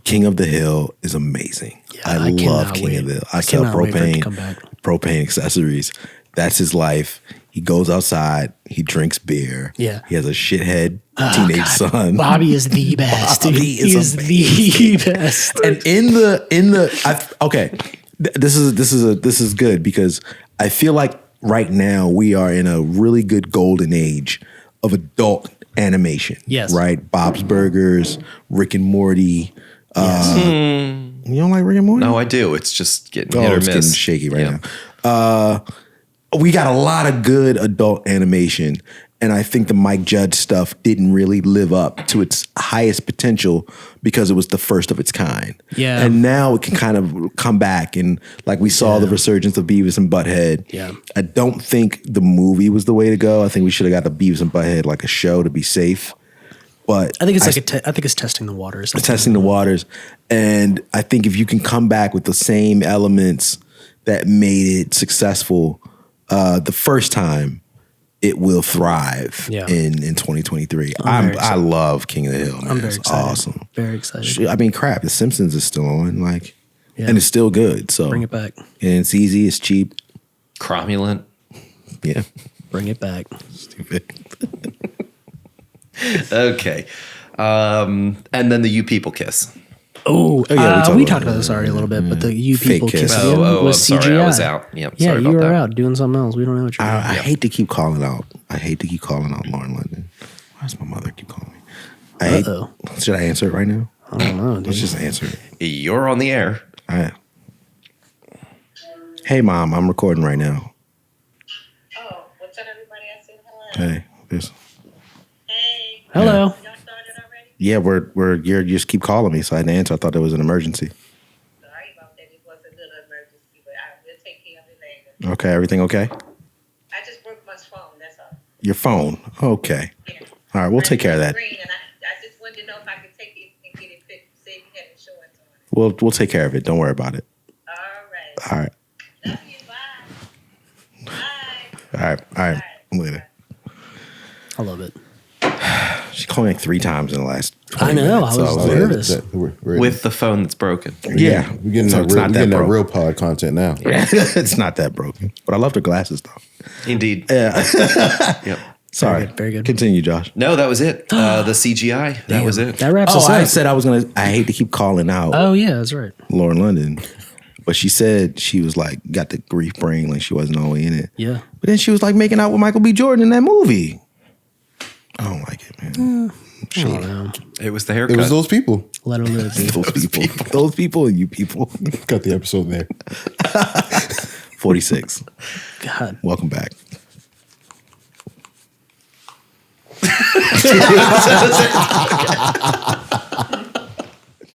King of the Hill is amazing. Yeah, I I love cannot King wait. of the Hill. I I sell cannot wait for it to come back. propane accessories. That's his life. He goes outside. He drinks beer. Yeah. He has a shithead teenage son. Bobby is the best. dude. Bobby He is is the best. And this is good because I feel like right now we are in a really good golden age of adult animation. Yes. Right? Bob's Burgers, Rick and Morty. You don't like Rick and Morty? No, I do. It's just getting hit or it's miss. getting shaky right Yeah. now. We got a lot of good adult animation, and I think the Mike Judge stuff didn't really live up to its highest potential because it was the first of its kind. Yeah. And now it can kind of come back, and like we saw the resurgence of Beavis and Butthead. Yeah. I don't think the movie was the way to go. I think we should have got the Beavis and Butthead like a show to be safe. But I think it's I think it's testing the waters. testing the waters. And I think if you can come back with the same elements that made it successful the first time, it will thrive in 2023. I love King of the Hill, man. I'm very It's excited. awesome. Very excited. I mean, crap, The Simpsons is still on, and it's still good. So Bring it back. And it's easy, it's cheap. Cromulent. Yeah. Bring it back. Stupid. Okay. And then the You People Kiss. Oh, yeah, we talked about this already a little bit, but the you Fake people kiss. kissing I'm was CGI. sorry. I was out. Yep, Yeah, sorry you about were that. out doing something else. We don't know what you're doing. I hate to keep calling out. Lauren London. Why does my mother keep calling me? Should I answer it right now? I don't know, dude. Let's just answer it. You're on the air. All right. Hey, Mom, I'm recording right now. Oh, what's up, everybody? I said hello. Hey, this. Hey. Hello. Y'all started already? Yeah, you just keep calling me, so I didn't answer. I thought there was an emergency. Sorry about that. It was a little emergency, but I will take care of it later. Okay, everything okay? I just broke my phone. That's all. Your phone. Okay. Yeah. All right, we'll take care of that. Green, and I just wanted to know if I could take it and get it fixed. See if you had insurance on it. We'll take care of it. Don't worry about it. All right. All right. Love you. Bye. Bye. All right. Later. I love it. She called me like 3 times in the last 20 I know. minutes, I was so nervous. We're With the phone that's broken. Yeah. we're getting So that it's real, not we're that getting that broke. real pod content now. It's not that broken. But I love her glasses, though. Indeed. Yep. Sorry. Very good. Continue, Josh. No, that was it. The CGI. That was it. That wraps us I up. said I hate to keep calling out Oh yeah, that's right. Lauren London. But she said she was like, got the grief brain, like she wasn't all in it. Yeah. But then she was like making out with Michael B. Jordan in that movie. I don't like it, man. I don't know. It was the haircut. It was those people. Let her live. dude. Those people and you people. Got the episode there. 46. God. Welcome back.